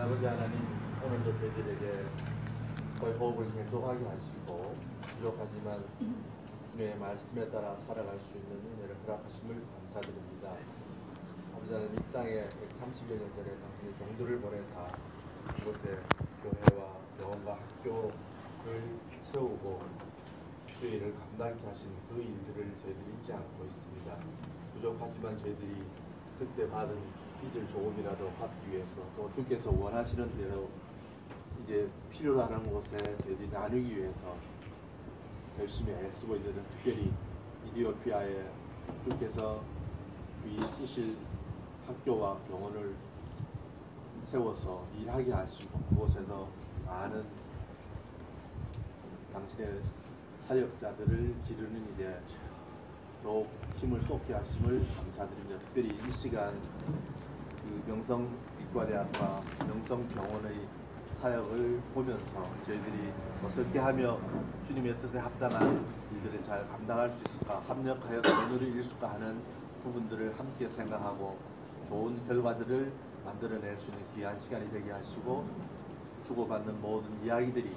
아버지 하나님, 오늘도 저희들에게 거의 호흡을 계속하게 하시고 부족하지만 주님의 말씀에 따라 살아갈 수 있는 은혜를 허락하심을 감사드립니다. 아버지 하나님, 이 땅에 30여 년 전에 당신의 종들을 보내사 이곳에 교회와 병원과 학교를 세우고 주의 일을 감당케 하신 그 일들을 저희들이 잊지 않고 있습니다. 부족하지만 저희들이 그때 받은 빚을 조금이라도 갚기 위해서 또 주께서 원하시는 대로 이제 필요로 하는 곳에 저희들이 나누기 위해서 열심히 애쓰고 있는, 특별히 이디오피아에 주께서 이 쓰실 학교와 병원을 세워서 일하게 하시고 그곳에서 많은 당신의 사역자들을 기르는 일에 더욱 힘을 쏟게 하심을 감사드립니다. 특별히 이 시간 그 명성의과대학과 명성병원의 사역을 보면서 저희들이 어떻게 하며 주님의 뜻에 합당한 일들을 잘 감당할 수 있을까, 합력하여 선을 이룰 수가 하는 부분들을 함께 생각하고 좋은 결과들을 만들어낼 수 있는 귀한 시간이 되게 하시고 주고받는 모든 이야기들이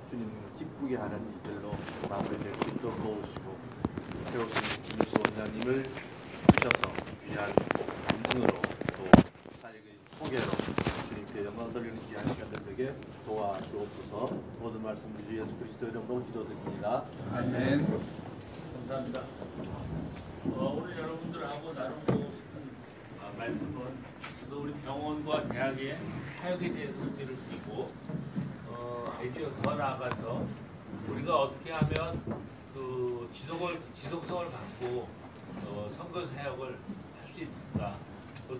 주님을 기쁘게 하는 일들로 마무리될 수 있도록 도우시고 세우신 김일수 원장님을 주셔서 귀한 간증으로 또 사역의 소개로 주님께 영광 돌리는 귀한 시간들 되게 도와주옵소서. 모든 말씀 우리 주 예수 그리스도 이름으로 기도드립니다. 아멘. 감사합니다. 오늘 여러분들하고 나누고 싶은 말씀은 우리 병원과 대학의 사역에 대해서 소개를 드리고 더 나아가서 우리가 어떻게 하면 그 지속성을 갖고 선거 사역을 할 수 있을까?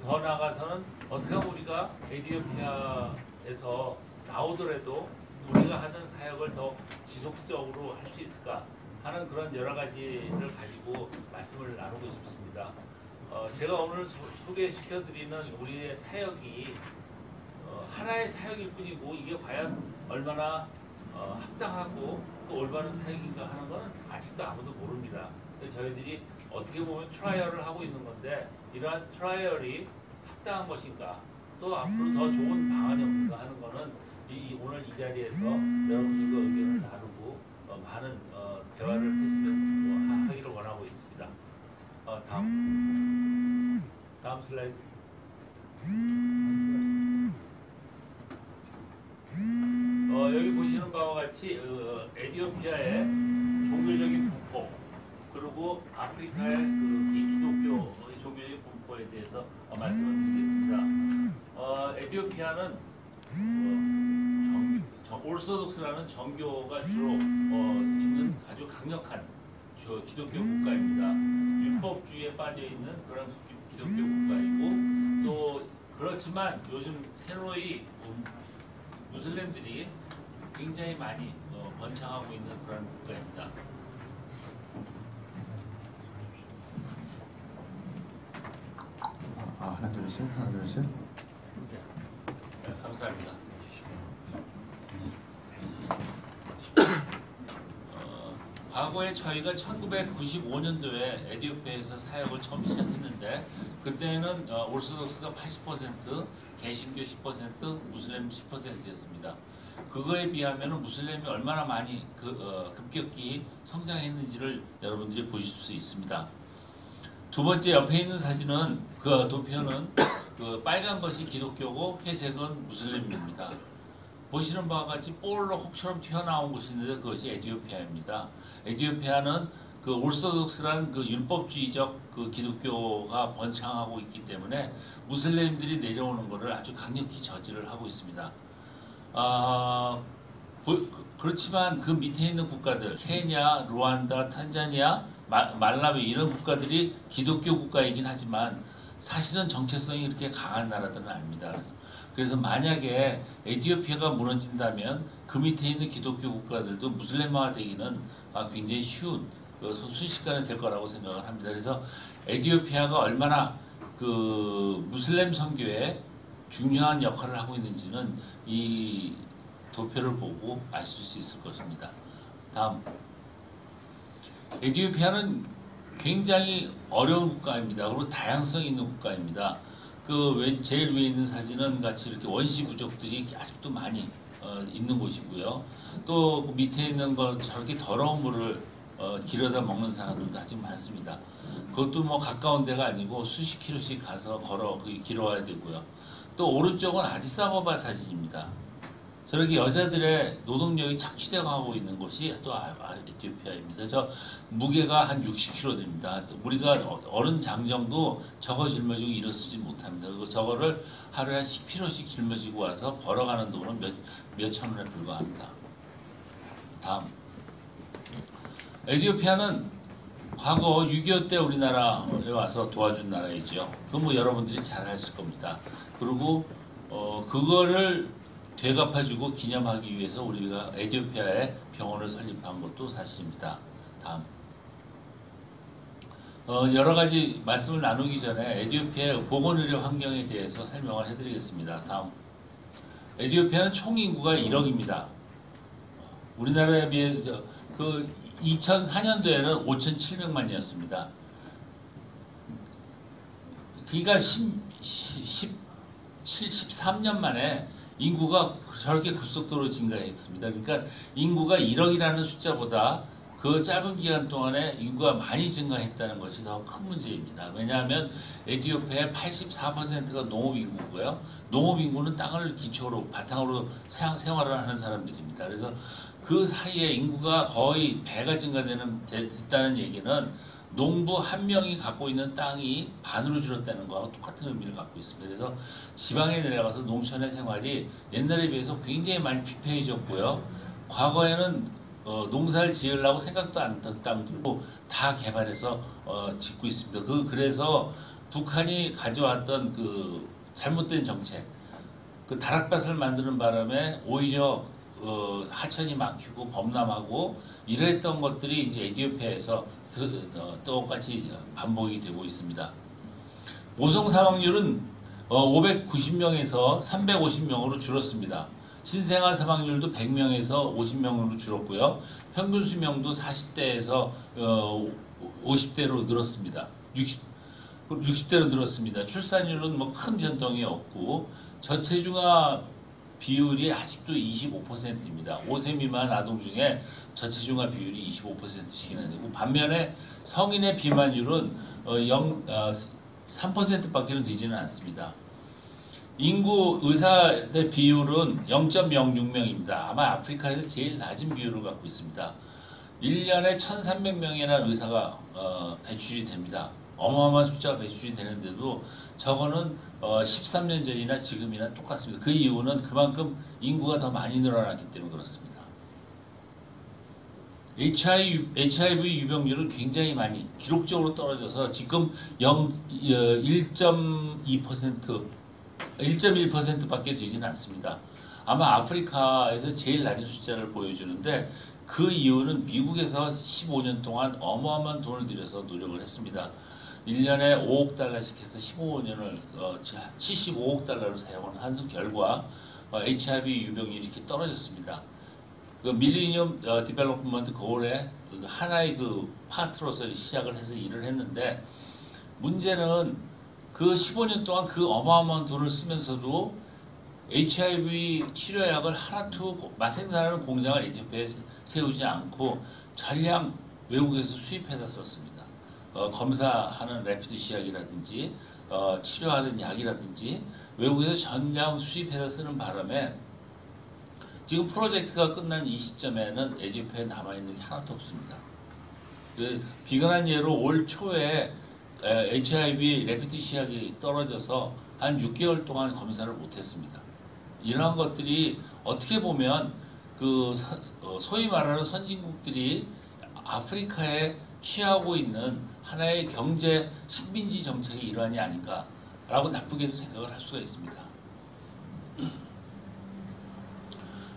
더 나아가서는 어떻게 하면 우리가 에디오피아에서 나오더라도 우리가 하던 사역을 더 지속적으로 할 수 있을까 하는 그런 여러 가지를 가지고 말씀을 나누고 싶습니다. 제가 오늘 소개시켜드리는 우리의 사역이 하나의 사역일 뿐이고 이게 과연 얼마나 합당하고 또 올바른 사역인가 하는 것은 아직도 아무도 모릅니다. 저희들이 어떻게 보면 트라이얼을 하고 있는 건데 이러한 트라이얼이 합당한 것인가 또 앞으로 더 좋은 방안이 없는가 하는 것은 오늘 이 자리에서 여러분들과 의견을 나누고 많은 대화를 했으면 하기를 원하고 있습니다. 다음 슬라이드. 여기 보시는 바와 같이 에디오피아의 종교적인 분포 그리고 아프리카의 기독교 종교적인 분포에 대해서 말씀을 드리겠습니다. 에디오피아는 오르소독스라는 정교가 주로 있는 아주 강력한 기독교 국가입니다. 율법주의에 빠져 있는 그런 기독교 국가이고 또 그렇지만 요즘 새로이 무슬림들이 굉장히 많이 번창하고 있는 그런 국가입니다. 하나 둘 셋, 하나 둘 셋. 네, 감사합니다. 과거에 저희가 1995년도에 에디오피아에서 사역을 처음 시작했는데 그때는 오르소독스가 80%, 개신교 10%, 무슬림 10%였습니다. 그거에 비하면 무슬림이 얼마나 많이 급격히 성장했는지를 여러분들이 보실 수 있습니다. 두 번째 옆에 있는 사진은 그 도표는 빨간 것이 기독교고 회색은 무슬림입니다. 보시는 바와 같이 볼로 혹처럼 튀어나온 곳이 있는데 그것이 에디오피아입니다. 에디오피아는 그 오르소독스란 그 율법주의적 그 기독교가 번창하고 있기 때문에 무슬림들이 내려오는 것을 아주 강력히 저지를 하고 있습니다. 그렇지만 그 밑에 있는 국가들 케냐, 루안다, 탄자니아, 말라위 이런 국가들이 기독교 국가이긴 하지만 사실은 정체성이 그렇게 강한 나라들은 아닙니다. 그래서 만약에 에디오피아가 무너진다면 그 밑에 있는 기독교 국가들도 무슬림화되기는 굉장히 쉬운 순식간에 될 거라고 생각을 합니다. 그래서 에디오피아가 얼마나 그 무슬림 선교에 중요한 역할을 하고 있는지는 이 도표를 보고 아실 수 있을 것입니다. 다음. 에디오피아는 굉장히 어려운 국가입니다. 그리고 다양성이 있는 국가입니다. 제일 위에 있는 사진은 같이 이렇게 원시 부족들이 아직도 많이 있는 곳이고요. 또그 밑에 있는 거 저렇게 더러운 물을 길어다 먹는 사람들도 아직 많습니다. 그것도 뭐 가까운 데가 아니고 수십 킬로씩 가서 길어와야 되고요. 또 오른쪽은 아디스아바바 사진입니다. 저렇게 여자들의 노동력이 착취되어 가고 있는 곳이 또 에티오피아입니다. 저 무게가 한 60kg 됩니다. 우리가 어른 장정도 저거 짊어지고 일어서지 못합니다. 저거를 하루에 한 10kg씩 짊어지고 와서 벌어가는 돈은 몇천 원에 불과합니다. 다음, 에티오피아는 과거 6.25 때 우리나라에 와서 도와준 나라이죠. 그건 뭐 여러분들이 잘 아실 겁니다. 그리고 그거를 되갚아주고 기념하기 위해서 우리가 에티오피아에 병원을 설립한 것도 사실입니다. 다음, 여러 가지 말씀을 나누기 전에 에티오피아의 보건의료 환경에 대해서 설명을 해드리겠습니다. 다음, 에티오피아는 총 인구가 1억입니다. 우리나라에 비해서 2004년도에는 5,700만이었습니다. 그러니까 13년 만에 인구가 저렇게 급속도로 증가했습니다. 그러니까 인구가 1억이라는 숫자보다 그 짧은 기간 동안에 인구가 많이 증가했다는 것이 더 큰 문제입니다. 왜냐하면 에티오피아의 84%가 농업인구고요. 농업인구는 땅을 기초로 바탕으로 생활을 하는 사람들입니다. 그래서 그 사이에 인구가 거의 배가 됐다는 얘기는 농부 한 명이 갖고 있는 땅이 반으로 줄었다는 거하고 똑같은 의미를 갖고 있습니다. 그래서 지방에 내려가서 농촌의 생활이 옛날에 비해서 굉장히 많이 피폐해졌고요. 과거에는 농사를 지으려고 생각도 안 했던 땅들도 다 개발해서 짓고 있습니다. 그래서 북한이 가져왔던 그 잘못된 정책, 그 다락밭을 만드는 바람에 오히려 하천이 막히고 범람하고 이랬던 것들이 이제 에티오피아에서 똑같이 반복이 되고 있습니다. 모성 사망률은 590명에서 350명으로 줄었습니다. 신생아 사망률도 100명에서 50명으로 줄었고요. 평균 수명도 40대에서 50대로 늘었습니다. 60대로 늘었습니다. 출산율은 뭐 큰 변동이 없고 저체중아 비율이 아직도 25%입니다. 5세 미만 아동 중에 저체중아 비율이 25%씩이나 되고 반면에 성인의 비만율은 3%밖에는 되지는 않습니다. 인구 의사의 비율은 0.06명입니다. 아마 아프리카에서 제일 낮은 비율을 갖고 있습니다. 1년에 1,300명이나 의사가 배출이 됩니다. 어마어마한 숫자가 배출이 되는데도 저거는 13년 전이나 지금이나 똑같습니다. 그 이유는 그만큼 인구가 더 많이 늘어났기 때문에 그렇습니다. HIV 유병률은 굉장히 많이 기록적으로 떨어져서 지금 1.1%밖에 되지는 않습니다. 아마 아프리카에서 제일 낮은 숫자를 보여주는데 그 이유는 미국에서 15년 동안 어마어마한 돈을 들여서 노력을 했습니다. 1년에 5억 달러씩 해서 15년을 75억 달러를 사용을 한 결과 HIV 유병률이 이렇게 떨어졌습니다. 그 밀리니엄 디벨롭먼트 고울의 하나의 그 파트로서 시작을 해서 일을 했는데 문제는 그 15년 동안 그 어마어마한 돈을 쓰면서도 HIV 치료약을 하나도 생산하는 공장을 에티오피아에 세우지 않고 전량 외국에서 수입해다 썼습니다. 검사하는 레피드 시약이라든지 치료하는 약이라든지 외국에서 전량 수입해서 쓰는 바람에 지금 프로젝트가 끝난 이 시점에는 에티오피아에 남아있는 게 하나도 없습니다. 비근한 예로 올 초에 HIV 레피드 시약이 떨어져서 한 6개월 동안 검사를 못했습니다. 이러한 것들이 어떻게 보면 그 소위 말하는 선진국들이 아프리카에 취하고 있는 하나의 경제 식민지 정책의 일환이 아닌가라고 나쁘게도 생각을 할 수가 있습니다.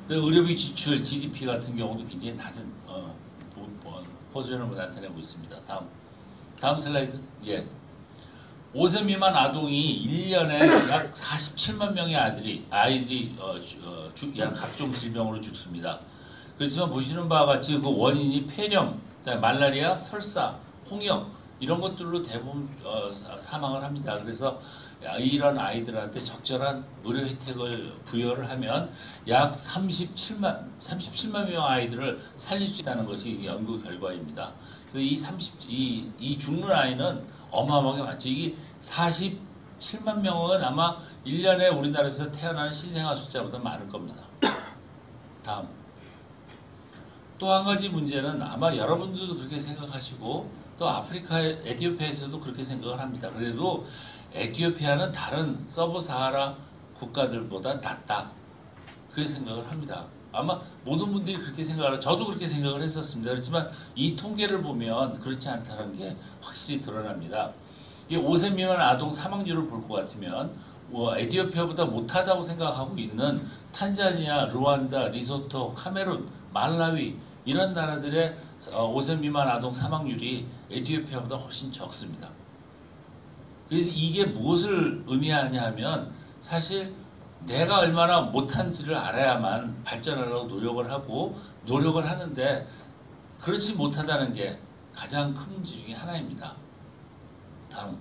의료비 지출 GDP 같은 경우도 굉장히 낮은 호전을 나타내고 있습니다. 다음 슬라이드. 예. 5세 미만 아동이 1년에 약 47만 명의 아이들이 각종 질병으로 죽습니다. 그렇지만 보시는 바와 같이 그 원인이 폐렴, 말라리아, 설사, 홍역 이런 것들로 대부분 사망을 합니다. 그래서 이런 아이들한테 적절한 의료 혜택을 부여를 하면 약 37만 명 아이들을 살릴 수 있다는 것이 연구 결과입니다. 그래서 이 죽는 아이는 어마어마하게 많죠. 이게 47만 명은 아마 1년에 우리나라에서 태어나는 신생아 숫자보다 많을 겁니다. 다음. 또 한 가지 문제는 아마 여러분들도 그렇게 생각하시고 또 아프리카의 에티오피아에서도 그렇게 생각을 합니다. 그래도 에티오피아는 다른 서브사하라 국가들보다 낫다. 그렇게 생각을 합니다. 아마 모든 분들이 그렇게 생각을, 저도 그렇게 생각을 했었습니다. 그렇지만 이 통계를 보면 그렇지 않다는 게 확실히 드러납니다. 이 5세 미만 아동 사망률을 볼 것 같으면 에티오피아보다 못하다고 생각하고 있는 탄자니아, 루안다, 리소토, 카메룬, 말라위 이런 나라들의 5세 미만 아동 사망률이 에티오피아보다 훨씬 적습니다. 그래서 이게 무엇을 의미하냐 하면 사실 내가 얼마나 못한지를 알아야만 발전하려고 노력을 하는데 그렇지 못하다는 게 가장 큰 문제 중에 하나입니다. 다음.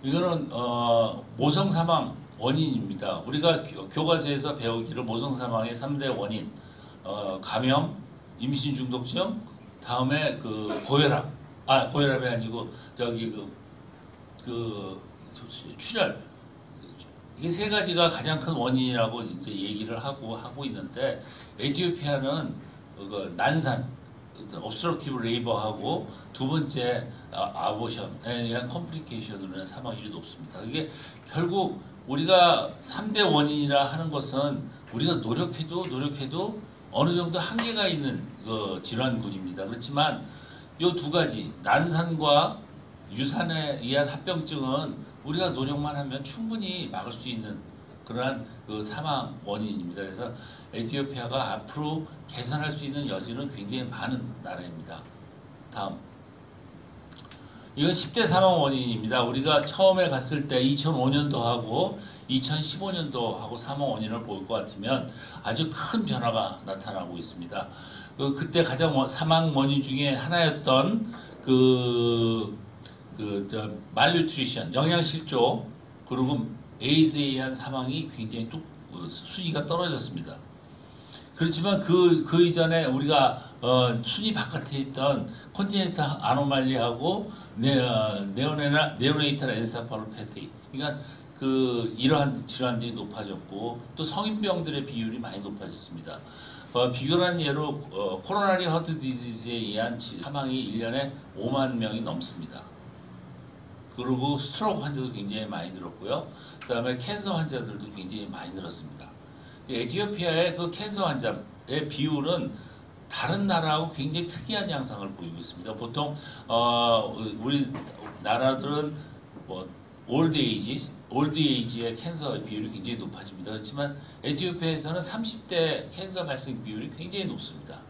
이거는 모성 사망 원인입니다. 우리가 교과서에서 배우기를 모성 사망의 3대 원인, 감염, 임신 중독증, 다음에 그 고혈압, 고혈압이 아니고 저기 출혈. 이 세 가지가 가장 큰 원인이라고 이제 얘기를 하고 있는데 에티오피아는 그 난산, obstructive labor하고 두 번째 아보션에 의한 컴플리케이션으로 인한 사망률이 높습니다. 이게 결국 우리가 3대 원인이라 하는 것은 우리가 노력해도 어느 정도 한계가 있는 그 질환군입니다. 그렇지만 이 두 가지 난산과 유산에 의한 합병증은 우리가 노력만 하면 충분히 막을 수 있는 그러한 그 사망 원인입니다. 그래서 에티오피아가 앞으로 개선할 수 있는 여지는 굉장히 많은 나라입니다. 다음. 이건 10대 사망 원인입니다. 우리가 처음에 갔을 때 2005년도하고 2015년도하고 사망 원인을 볼 것 같으면 아주 큰 변화가 나타나고 있습니다. 그때 가장 사망 원인 중에 하나였던 말뉴트리션, 영양실조, 그리고 에이즈에 의한 사망이 굉장히 순위가 떨어졌습니다. 그렇지만 그 이전에 우리가 순위 바깥에 있던 콘제니탈 아노말리하고 네오네이탈 엔세팔로패티, 그러니까 이러한 질환들이 높아졌고 또 성인병들의 비율이 많이 높아졌습니다. 비교한 예로 코로나리 하트 디지즈에 의한 사망이 1년에 5만 명이 넘습니다. 그리고 스트로크 환자도 굉장히 많이 늘었고요. 그 다음에 캔서 환자들도 굉장히 많이 늘었습니다. 에티오피아의 그 캔서 환자의 비율은 다른 나라하고 굉장히 특이한 양상을 보이고 있습니다. 보통 우리 나라들은 올드 에이지의 캔서 비율이 굉장히 높아집니다. 그렇지만 에티오피아에서는 30대 캔서 발생 비율이 굉장히 높습니다.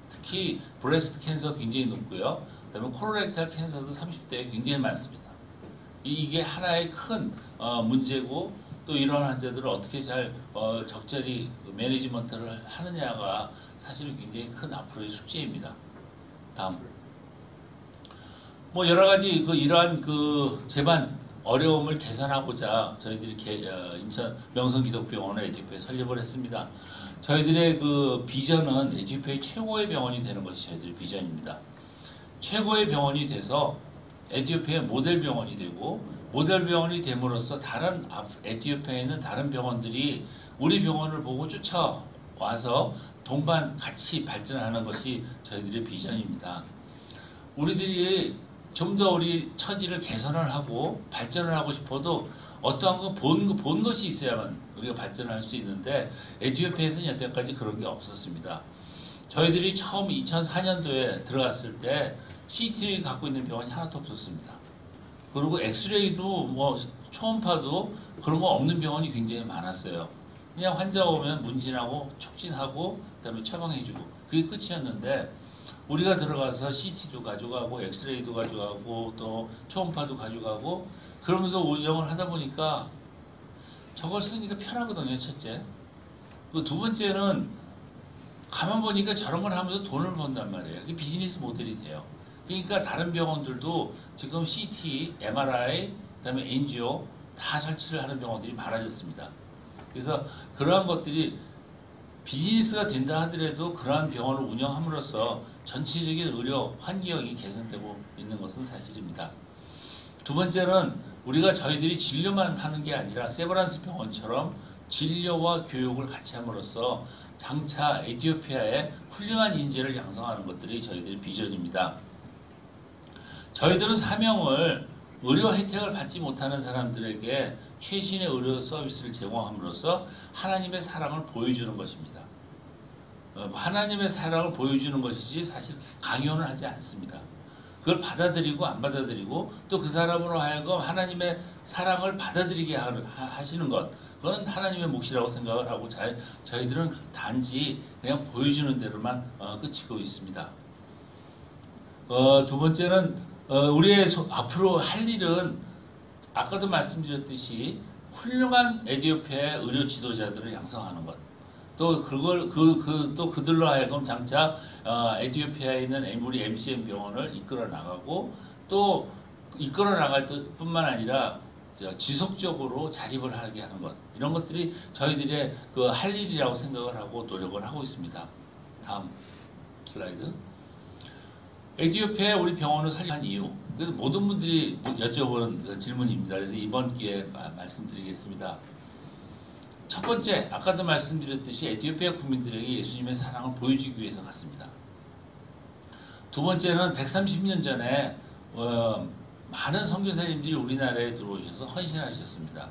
특히 브레스트 캔서 굉장히 높고요. 그다음에 콜레렉탈 캔서도 30대에 굉장히 많습니다. 이게 하나의 큰 문제고 또 이러한 환자들을 어떻게 잘 적절히 매니지먼트를 하느냐가 사실은 굉장히 큰 앞으로의 숙제입니다. 다음. 여러 가지 이러한 재반 어려움을 개선하고자 저희들이 인천 명성기독병원을 에티오피아에 설립을 했습니다. 저희들의 비전은 에티오피아의 최고의 병원이 되는 것이 저희들의 비전입니다. 최고의 병원이 돼서 에티오피아의 모델 병원이 되고 모델 병원이 됨으로써 에티오피아에 있는 다른 병원들이 우리 병원을 보고 쫓아와서 동반 같이 발전하는 것이 저희들의 비전입니다. 우리들이 좀 더 우리 처지를 개선을 하고 발전을 하고 싶어도 어떠한 거 본 것이 있어야만 우리가 발전을 할 수 있는데 에티오피아에서는 여태까지 그런 게 없었습니다. 저희들이 처음 2004년도에 들어갔을 때 CT를 갖고 있는 병원이 하나도 없었습니다. 그리고 엑스레이도 초음파도 그런 거 없는 병원이 굉장히 많았어요. 그냥 환자 오면 문진하고 촉진하고 그다음에 처방해주고 그게 끝이었는데 우리가 들어가서 CT도 가져가고 엑스레이도 가져가고 또 초음파도 가져가고 그러면서 운영을 하다 보니까 저걸 쓰니까 편하거든요. 첫째. 두 번째는 가만 보니까 저런 걸 하면서 돈을 번단 말이에요. 그게 비즈니스 모델이 돼요. 그러니까 다른 병원들도 지금 CT, MRI, 그다음에 NGO 다 설치를 하는 병원들이 많아졌습니다. 그래서 그러한 것들이 비즈니스가 된다 하더라도 그러한 병원을 운영함으로써 전체적인 의료 환경이 개선되고 있는 것은 사실입니다. 두 번째는 우리가 저희들이 진료만 하는 게 아니라 세브란스 병원처럼 진료와 교육을 같이 함으로써 장차 에티오피아에 훌륭한 인재를 양성하는 것들이 저희들의 비전입니다. 저희들은 사명을 의료 혜택을 받지 못하는 사람들에게 최신의 의료 서비스를 제공함으로써 하나님의 사랑을 보여주는 것입니다. 하나님의 사랑을 보여주는 것이지 사실 강요는 하지 않습니다. 그걸 받아들이고 안 받아들이고 또 그 사람으로 하여금 하나님의 사랑을 받아들이게 하시는 것, 그건 하나님의 몫이라고 생각을 하고 저희들은 단지 그냥 보여주는 대로만 그치고 있습니다. 두 번째는 우리의 앞으로 할 일은 아까도 말씀드렸듯이 훌륭한 에티오피아의 의료 지도자들을 양성하는 것. 또 또 그들로 하여금 장차 에티오피아에 있는 우리 MCM 병원을 이끌어 나가고 또 이끌어 나갈 뿐만 아니라 지속적으로 자립을 하게 하는 것, 이런 것들이 저희들의 그 할 일이라고 생각을 하고 노력을 하고 있습니다. 다음 슬라이드. 에티오피아에 우리 병원을 설립한 이유, 그래서 모든 분들이 여쭤보는 질문입니다. 그래서 이번 기회에 말씀드리겠습니다. 첫 번째, 아까도 말씀드렸듯이 에티오피아 국민들에게 예수님의 사랑을 보여주기 위해서 갔습니다. 두 번째는 130년 전에 많은 선교사님들이 우리나라에 들어오셔서 헌신하셨습니다.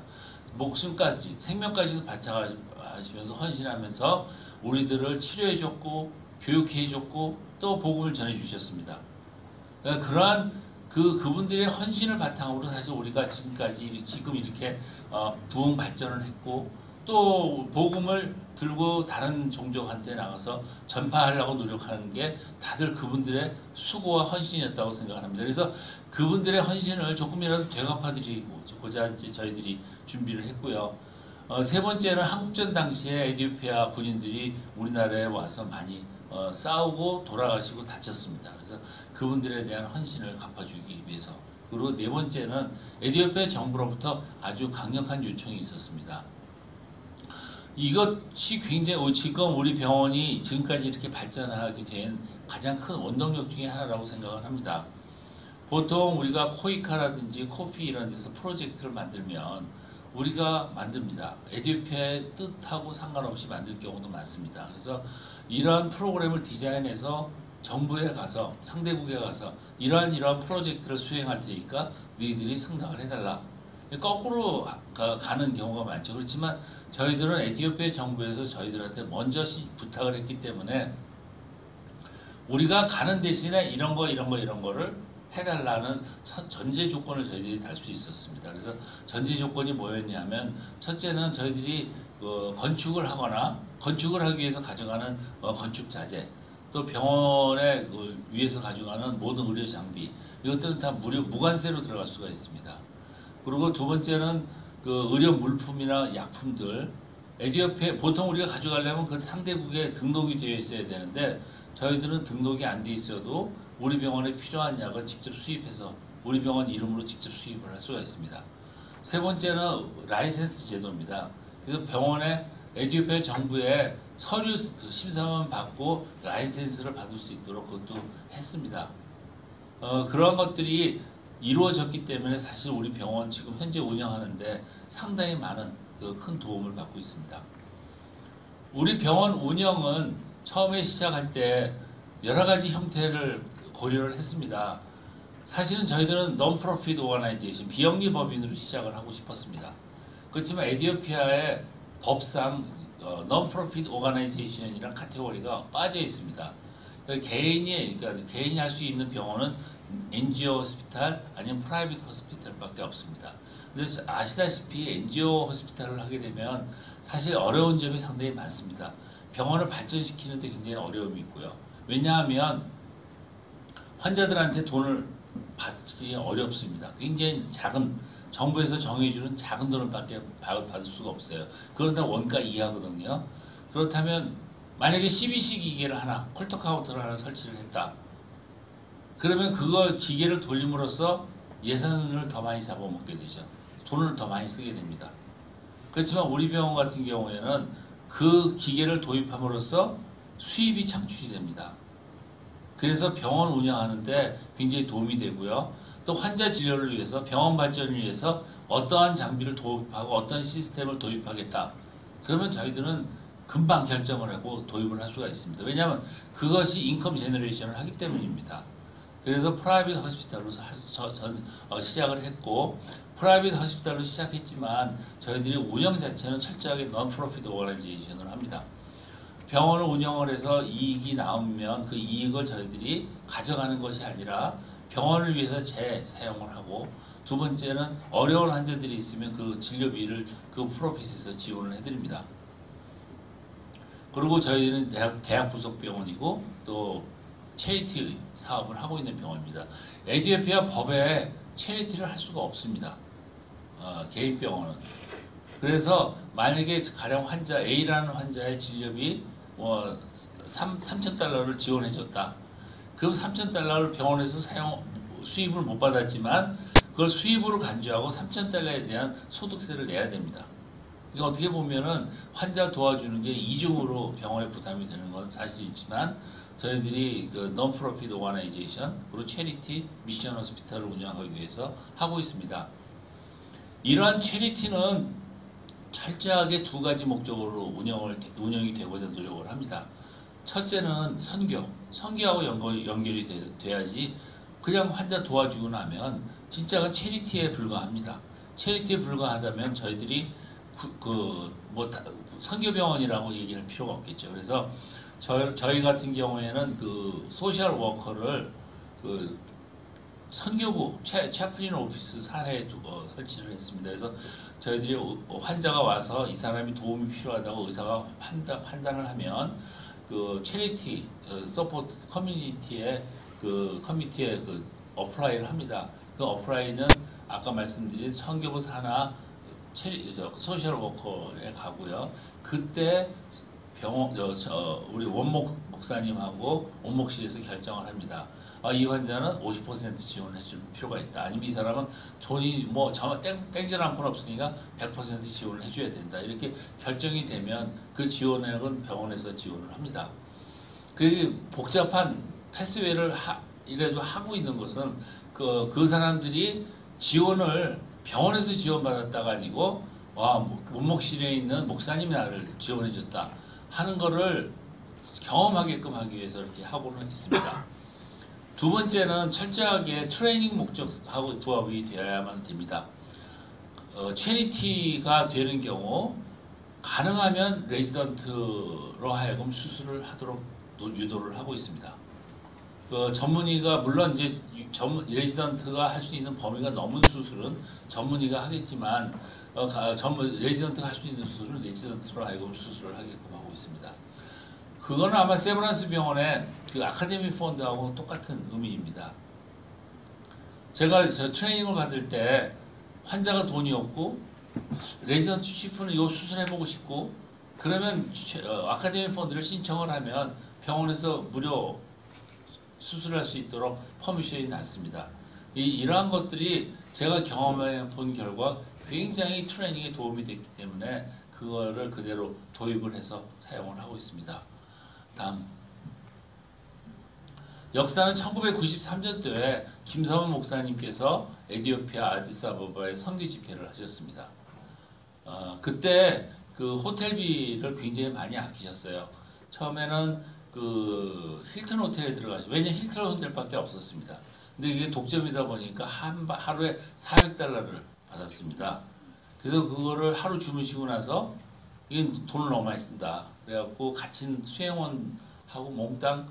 목숨까지, 생명까지도 바쳐하시면서 헌신하면서 우리들을 치료해줬고 교육해줬고 또 복음을 전해주셨습니다. 그러한 그분들의 헌신을 바탕으로 사실 우리가 지금 이렇게 부흥 발전을 했고 또 복음을 들고 다른 종족한테 나가서 전파하려고 노력하는 게 다들 그분들의 수고와 헌신이었다고 생각합니다. 그래서 그분들의 헌신을 조금이라도 되갚아드리고자 이제 저희들이 준비를 했고요. 세 번째는 한국전 당시에 에티오피아 군인들이 우리나라에 와서 많이 싸우고 돌아가시고 다쳤습니다. 그래서 그분들에 대한 헌신을 갚아주기 위해서. 그리고 네 번째는 에티오피아 정부로부터 아주 강력한 요청이 있었습니다. 이것이 굉장히 지금 우리 병원이 지금까지 이렇게 발전하게 된 가장 큰 원동력 중에 하나라고 생각을 합니다. 보통 우리가 코이카라든지 코피 이런 데서 프로젝트를 만들면 우리가 만듭니다. 에티오피아의 뜻하고 상관없이 만들 경우도 많습니다. 그래서 이러한 프로그램을 디자인해서 정부에 가서 상대국에 가서 이러한 프로젝트를 수행할 테니까 너희들이 승낙을 해달라. 거꾸로 가는 경우가 많죠. 그렇지만 저희들은 에티오피아 정부에서 저희들한테 먼저 부탁을 했기 때문에 우리가 가는 대신에 이런 거를 해달라는 전제 조건을 저희들이 달 수 있었습니다. 그래서 전제 조건이 뭐였냐면, 첫째는 저희들이 건축을 하기 위해서 가져가는 건축 자재, 또 병원에 위해서 가져가는 모든 의료 장비, 이것들은 다 무관세로 들어갈 수가 있습니다. 그리고 두 번째는 그 의료 물품이나 약품들, 에티오피아 보통 우리가 가져가려면 그 상대국에 등록이 되어 있어야 되는데 저희들은 등록이 안 돼 있어도 우리 병원에 필요한 약을 직접 수입해서 우리 병원 이름으로 직접 수입을 할 수가 있습니다. 세 번째는 라이센스 제도입니다. 그래서 병원에 에티오피아 정부의 서류 심사만 받고 라이센스를 받을 수 있도록 그것도 했습니다. 그런 것들이 이루어졌기 때문에 사실 우리 병원 지금 현재 운영하는데 상당히 많은 큰 도움을 받고 있습니다. 우리 병원 운영은 처음에 시작할 때 여러 가지 형태를 고려를 했습니다. 사실은 저희들은 non-profit organization, 비영리 법인으로 시작을 하고 싶었습니다. 그렇지만 에티오피아의 법상 non-profit organization이라는 카테고리가 빠져 있습니다. 그러니까 개인이 할 수 있는 병원은 NGO 호스피탈 아니면 프라이빗 호스피탈밖에 없습니다. 근데 아시다시피 NGO 호스피탈을 하게 되면 사실 어려운 점이 상당히 많습니다. 병원을 발전시키는데 굉장히 어려움이 있고요. 왜냐하면 환자들한테 돈을 받기 어렵습니다. 굉장히 작은, 정부에서 정해주는 작은 돈을 받을 수가 없어요. 그건 다 원가 이하거든요. 그렇다면 만약에 CBC 기계를 하나, 콜터 카운터를 하나 설치를 했다. 그러면 그거 기계를 돌림으로써 예산을 더 많이 잡아먹게 되죠. 돈을 더 많이 쓰게 됩니다. 그렇지만 우리 병원 같은 경우에는 그 기계를 도입함으로써 수입이 창출이 됩니다. 그래서 병원 운영하는데 굉장히 도움이 되고요. 또 환자 진료를 위해서 병원 발전을 위해서 어떠한 장비를 도입하고 어떤 시스템을 도입하겠다. 그러면 저희들은 금방 결정을 하고 도입을 할 수가 있습니다. 왜냐하면 그것이 인컴 제너레이션을 하기 때문입니다. 그래서 프라이빗 허스피탈로 시작을 했고 프라이빗 허스피탈로 시작했지만 저희들이 운영 자체는 철저하게 non-profit organization을 합니다. 병원을 운영을 해서 이익이 나오면 그 이익을 저희들이 가져가는 것이 아니라 병원을 위해서 재사용을 하고 두 번째는 어려운 환자들이 있으면 그 진료비를 그 프로핏에서 지원을 해드립니다. 그리고 저희는 대학 부속병원이고 또 체리티 사업을 하고 있는 병원입니다. 에티오피아 법에 체리티를 할 수가 없습니다. 개인 병원은. 그래서 만약에 가령 환자 A라는 환자의 진료비 3,000달러를 지원해줬다. 그럼 3,000달러를 병원에서 수입을 못 받았지만 그걸 수입으로 간주하고 3,000달러에 대한 소득세를 내야 됩니다. 이게 어떻게 보면은 환자 도와주는 게 이중으로 병원에 부담이 되는 건 사실이지만 저희들이 그 non-profit organization 그리고 체리티 미션 호스피탈을 운영하기 위해서 하고 있습니다. 이러한 체리티는 철저하게 두 가지 목적으로 운영이 되고자 노력을 합니다. 첫째는 선교하고 연결이 돼야지 그냥 환자 도와주고 나면 진짜가 체리티에 불과합니다. 체리티에 불과하다면 저희들이 선교병원이라고 얘기할 필요가 없겠죠. 그래서 저희 같은 경우에는 그 소셜 워커를 그 선교부 차플린 오피스 산하에 설치를 했습니다. 그래서 저희들이 환자가 와서 이 사람이 도움이 필요하다고 의사가 판단을 하면 그 체리티 서포트 커뮤니티에 그 어플라이를 합니다. 그 어플라이는 아까 말씀드린 선교부 산하 소셜 워커에 가고요. 그때 우리 원목 목사님하고 원목실에서 결정을 합니다. 이 환자는 50% 지원을 해줄 필요가 있다. 아니면 이 사람은 돈이 땡전 없으니까 100% 지원을 해줘야 된다. 이렇게 결정이 되면 그 지원액은 병원에서 지원을 합니다. 그 복잡한 패스웨이를 이래도 하고 있는 것은 그 사람들이 지원을 병원에서 지원받았다가 아니고 원목실에 있는 목사님이 나를 지원해줬다 하는 거를 경험하게끔 하기 위해서 이렇게 하고는 있습니다. 두 번째는 철저하게 트레이닝 목적하고 부합이 되어야만 됩니다. 체리티가 되는 경우 가능하면 레지던트로 하여금 수술을 하도록 유도를 하고 있습니다. 전문의가 물론 이제 레지던트가 할 수 있는 범위가 넘은 수술은 전문의가 하겠지만 레지던트가 할 수 있는 수술은 레지던트로 하여금 수술을 하게끔 하고 있습니다. 그거는 아마 세브란스 병원의 그 아카데미 펀드하고 똑같은 의미입니다. 제가 트레이닝을 받을 때 환자가 돈이 없고 레지던트 치프는 이 수술해보고 싶고 그러면 아카데미 펀드를 신청을 하면 병원에서 무료 수술할 수 있도록 퍼미션이 났습니다. 이러한 것들이 제가 경험해 본 결과 굉장히 트레이닝에 도움이 됐기 때문에 그거를 그대로 도입을 해서 사용을 하고 있습니다. 다음. 역사는 1993년도에 김서원 목사님께서 에티오피아 아디스아베바에 선교 집회를 하셨습니다. 그때 그 호텔비를 굉장히 많이 아끼셨어요. 처음에는 그 힐튼 호텔에 들어가죠. 왜냐면 힐튼 호텔밖에 없었습니다. 근데 이게 독점이다 보니까 하루에 400달러를 받았습니다. 그래서 그거를 하루 주무시고 나서 이게 돈을 너무 많이 쓴다. 그래갖고 갇힌 수행원하고 몽땅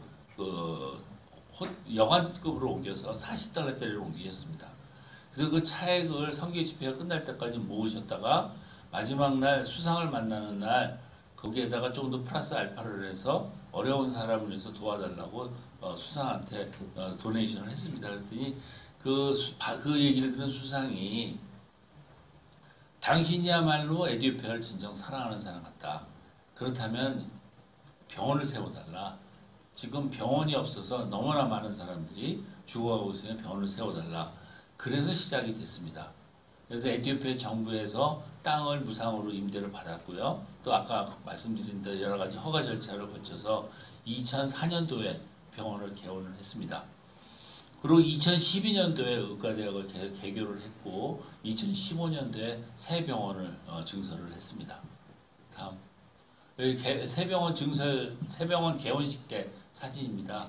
여관급으로 옮겨서 40달러짜리를 옮기셨습니다. 그래서 그 차액을 선교 집회가 끝날 때까지 모으셨다가 마지막 날 수상을 만나는 날 거기에다가 조금 더 플러스 알파를 해서 어려운 사람을 위해서 도와달라고 수상한테 도네이션을 했습니다. 그랬더니 그 얘기를 들은 수상이 당신이야말로 에티오피아를 진정 사랑하는 사람 같다. 그렇다면 병원을 세워달라. 지금 병원이 없어서 너무나 많은 사람들이 죽어가고 있으니 병원을 세워달라. 그래서 시작이 됐습니다. 그래서 에티오피아 정부에서 땅을 무상으로 임대를 받았고요. 또 아까 말씀드린 대로 여러 가지 허가 절차를 거쳐서 2004년도에 병원을 개원을 했습니다. 그리고 2012년도에 의과대학을 개교를 했고 2015년도에 새 병원을 증설을 했습니다. 다음 여기 새 병원 개원식 때 사진입니다.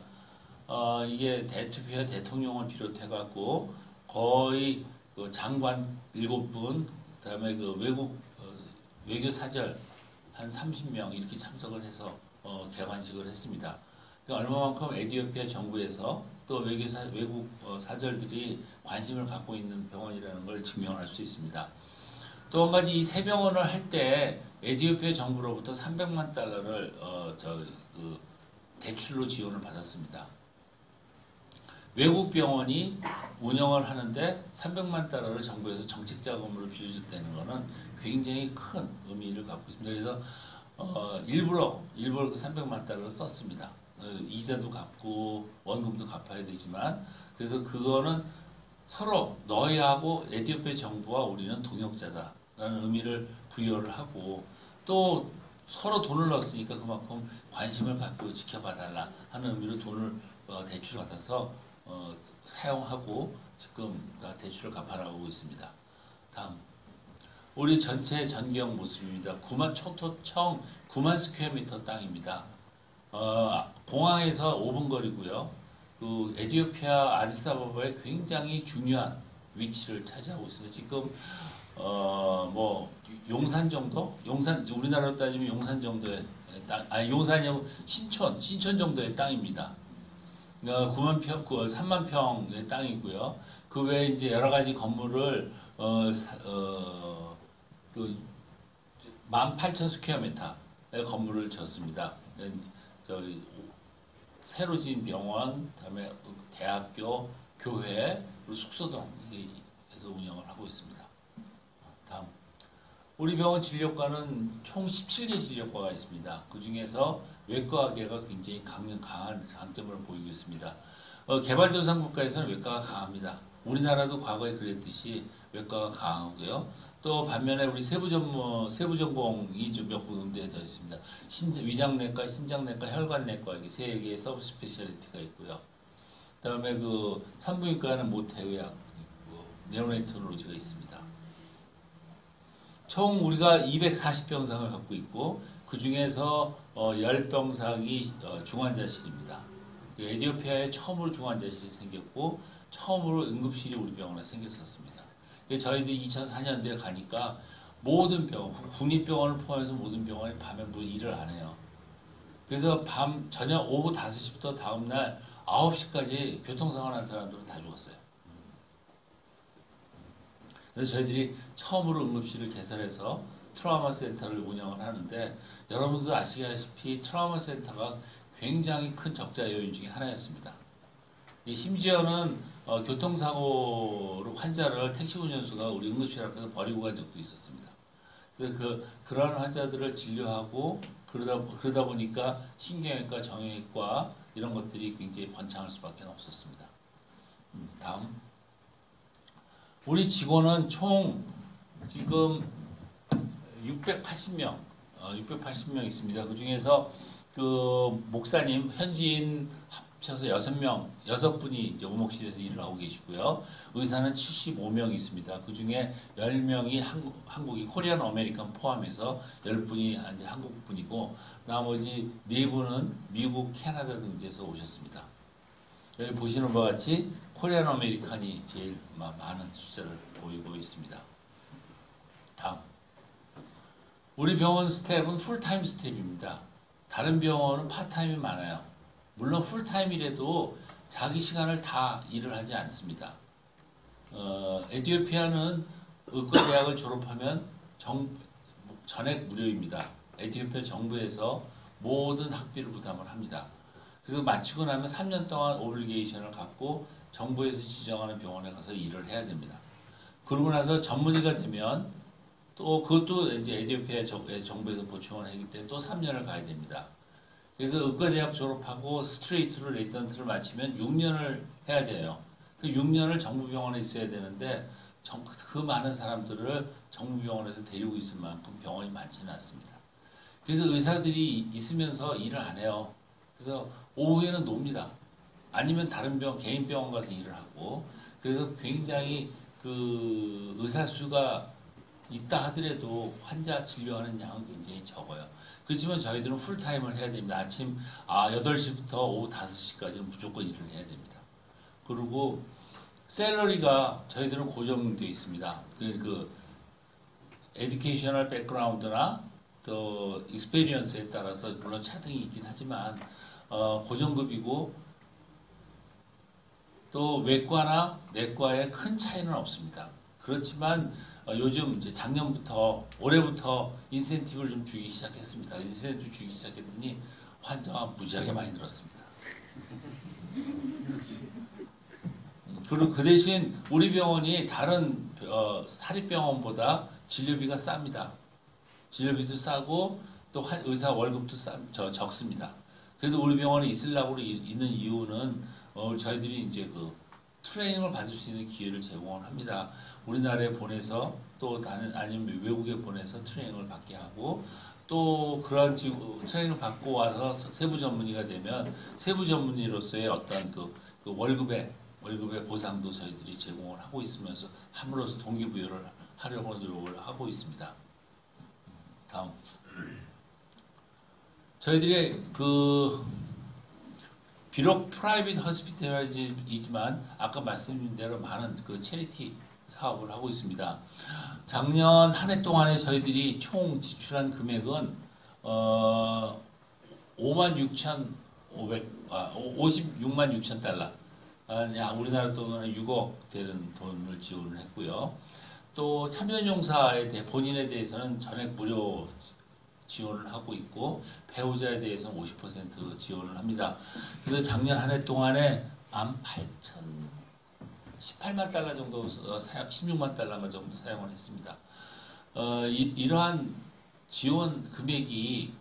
이게 에티오피아 대통령을 비롯해갖고 거의 그 장관 7분, 그다음에 그 외교 사절 한 30명 이렇게 참석을 해서 개관식을 했습니다. 얼마만큼 에티오피아 정부에서 또 외국 사절들이 관심을 갖고 있는 병원이라는 걸 증명할 수 있습니다. 또 한 가지 이 새 병원을 할 때 에티오피아 정부로부터 300만 달러를 대출로 지원을 받았습니다. 외국 병원이 운영을 하는데 300만 달러를 정부에서 정책 자금으로 빌려줬다는 것은 굉장히 큰 의미를 갖고 있습니다. 그래서 일부러 그 300만 달러를 썼습니다. 이자도 갚고 원금도 갚아야 되지만 그래서 그거는 서로 너희하고 에티오피아 정부와 우리는 동역자다라는 의미를 부여를 하고 또 서로 돈을 넣었으니까 그만큼 관심을 갖고 지켜봐 달라 하는 의미로 돈을 대출을 받아서 사용하고 지금 대출을 갚아나가고 있습니다. 다음 우리 전체 전경 모습입니다. 9만 스퀘어미터 땅입니다. 공항에서 5분 거리고요. 그 에티오피아 아디스아바바에 굉장히 중요한 위치를 차지하고 있습니다. 지금 뭐 용산 정도? 우리나라로 따지면 용산 정도의 땅, 용산이 아니고 신촌 정도의 땅입니다. 3만 평의 땅이고요. 그 외에 이제 여러 가지 건물을 18,000스퀘어미터의 건물을 짓습니다. 저희 새로 지은 병원, 그다음에 대학교, 교회, 그리고 숙소동에서 운영을 하고 있습니다. 다음 우리 병원 진료과는 총 17개 진료과가 있습니다. 그 중에서 외과계가 굉장히 강한 장점을 보이고 있습니다. 개발도상 국가에서는 외과가 강합니다. 우리나라도 과거에 그랬듯이 외과가 강하고요. 또 반면에 우리 세부 전공이 좀 몇 군데 되어 있습니다. 위장내과, 신장내과, 혈관내과 이게 세 개의 서브 스페셜리티가 있고요. 그다음에 그 산부인과는 모태의학, 네오네트롤로지가 있습니다. 총 우리가 240병상을 갖고 있고 그 중에서 10병상이 중환자실입니다. 에티오피아에 처음으로 중환자실이 생겼고 처음으로 응급실이 우리 병원에 생겼었습니다. 저희들이 2004년도에 가니까 모든 병원, 국립병원을 포함해서 모든 병원이 밤에 일을 안 해요. 그래서 저녁 오후 5시부터 다음날 9시까지 교통사고 난 사람들은 다 죽었어요. 그래서 저희들이 처음으로 응급실을 개설해서 트라우마 센터를 운영을 하는데 여러분도 아시다시피 트라우마 센터가 굉장히 큰 적자 요인 중에 하나였습니다. 심지어는 교통사고로 환자를 택시 운전수가 우리 응급실 앞에서 버리고 간 적도 있었습니다. 그래서 그러한 환자들을 진료하고 그러다 보니까 신경외과, 정형외과 이런 것들이 굉장히 번창할 수밖에 없었습니다. 다음 우리 직원은 총 지금 680명 있습니다. 그 중에서 그 목사님 현지인 합쳐서 6분이 이제 오목실에서 일을 하고 계시고요. 의사는 75명 있습니다. 그 중에 10명이 한국이 코리안 아메리칸 포함해서 10분이 이제 한국 분이고 나머지 4분은 미국, 캐나다 등지에서 오셨습니다. 여기 보시는 바와 같이 코리안 아메리칸이 제일 많은 숫자를 보이고 있습니다. 다음 우리 병원 스텝은 풀타임 스텝입니다. 다른 병원은 파타임이 많아요. 물론 풀타임이라도 자기 시간을 다 일을 하지 않습니다. 에티오피아는 의과대학을 졸업하면 전액 무료입니다. 에티오피아 정부에서 모든 학비를 부담을 합니다. 그래서 마치고 나면 3년 동안 오블리게이션을 갖고 정부에서 지정하는 병원에 가서 일을 해야 됩니다. 그러고 나서 전문의가 되면 또 그것도 이제 에티오피아 정부에서 보충을 하기 때문에 또 3년을 가야 됩니다. 그래서 의과대학 졸업하고 스트레이트로 레지던트를 마치면 6년을 해야 돼요. 그 6년을 정부병원에 있어야 되는데 그 많은 사람들을 정부병원에서 데리고 있을 만큼 병원이 많지는 않습니다. 그래서 의사들이 있으면서 일을 안 해요. 그래서 오후에는 놉니다. 아니면 다른 개인 병원 가서 일을 하고, 그래서 굉장히 그 의사 수가 있다 하더라도 환자 진료하는 양은 굉장히 적어요. 그렇지만 저희들은 풀타임을 해야 됩니다. 아침 8시부터 오후 5시까지는 무조건 일을 해야 됩니다. 그리고 샐러리가 저희들은 고정되어 있습니다. 그 에듀케이셔널 백그라운드나 또 익스페리언스에 따라서 물론 차등이 있긴 하지만 고정급이고, 또 외과나 내과에 큰 차이는 없습니다. 그렇지만 요즘 이제 올해부터 인센티브를 좀 주기 시작했습니다. 인센티브 주기 시작했더니 환자가 무지하게 많이 늘었습니다. 그리고 그 대신 우리 병원이 다른 사립병원보다 진료비가 쌉니다. 진료비도 싸고 또 의사 월급도 적습니다. 그래도 우리 병원에 있으려고 있는 이유는 저희들이 이제 그 트레이닝을 받을 수 있는 기회를 제공을 합니다. 우리나라에 보내서 또 아니면 외국에 보내서 트레이닝을 받게 하고, 또 그런 트레이닝을 받고 와서 세부 전문의가 되면 세부 전문의로서의 어떤 그 월급의 보상도 저희들이 제공을 하고 있으면서 함으로써 동기부여를 하려고 노력을 하고 있습니다. 다음. 저희들이 비록 프라이빗 허스피탈이지만 아까 말씀드린 대로 많은 그 체리티 사업을 하고 있습니다. 작년 한 해 동안에 저희들이 총 지출한 금액은 56만 6천 달러, 우리나라 돈으로 6억 되는 돈을 지원을 했고요. 또 참전용사에 대해 본인에 대해서는 전액 무료 지원을 하고 있고, 배우자에 대해서는 50% 지원을 합니다. 그래서 작년 한 해 동안에 18만 달러 정도 16만 달러 정도 사용을 했습니다. 이러한 지원 금액이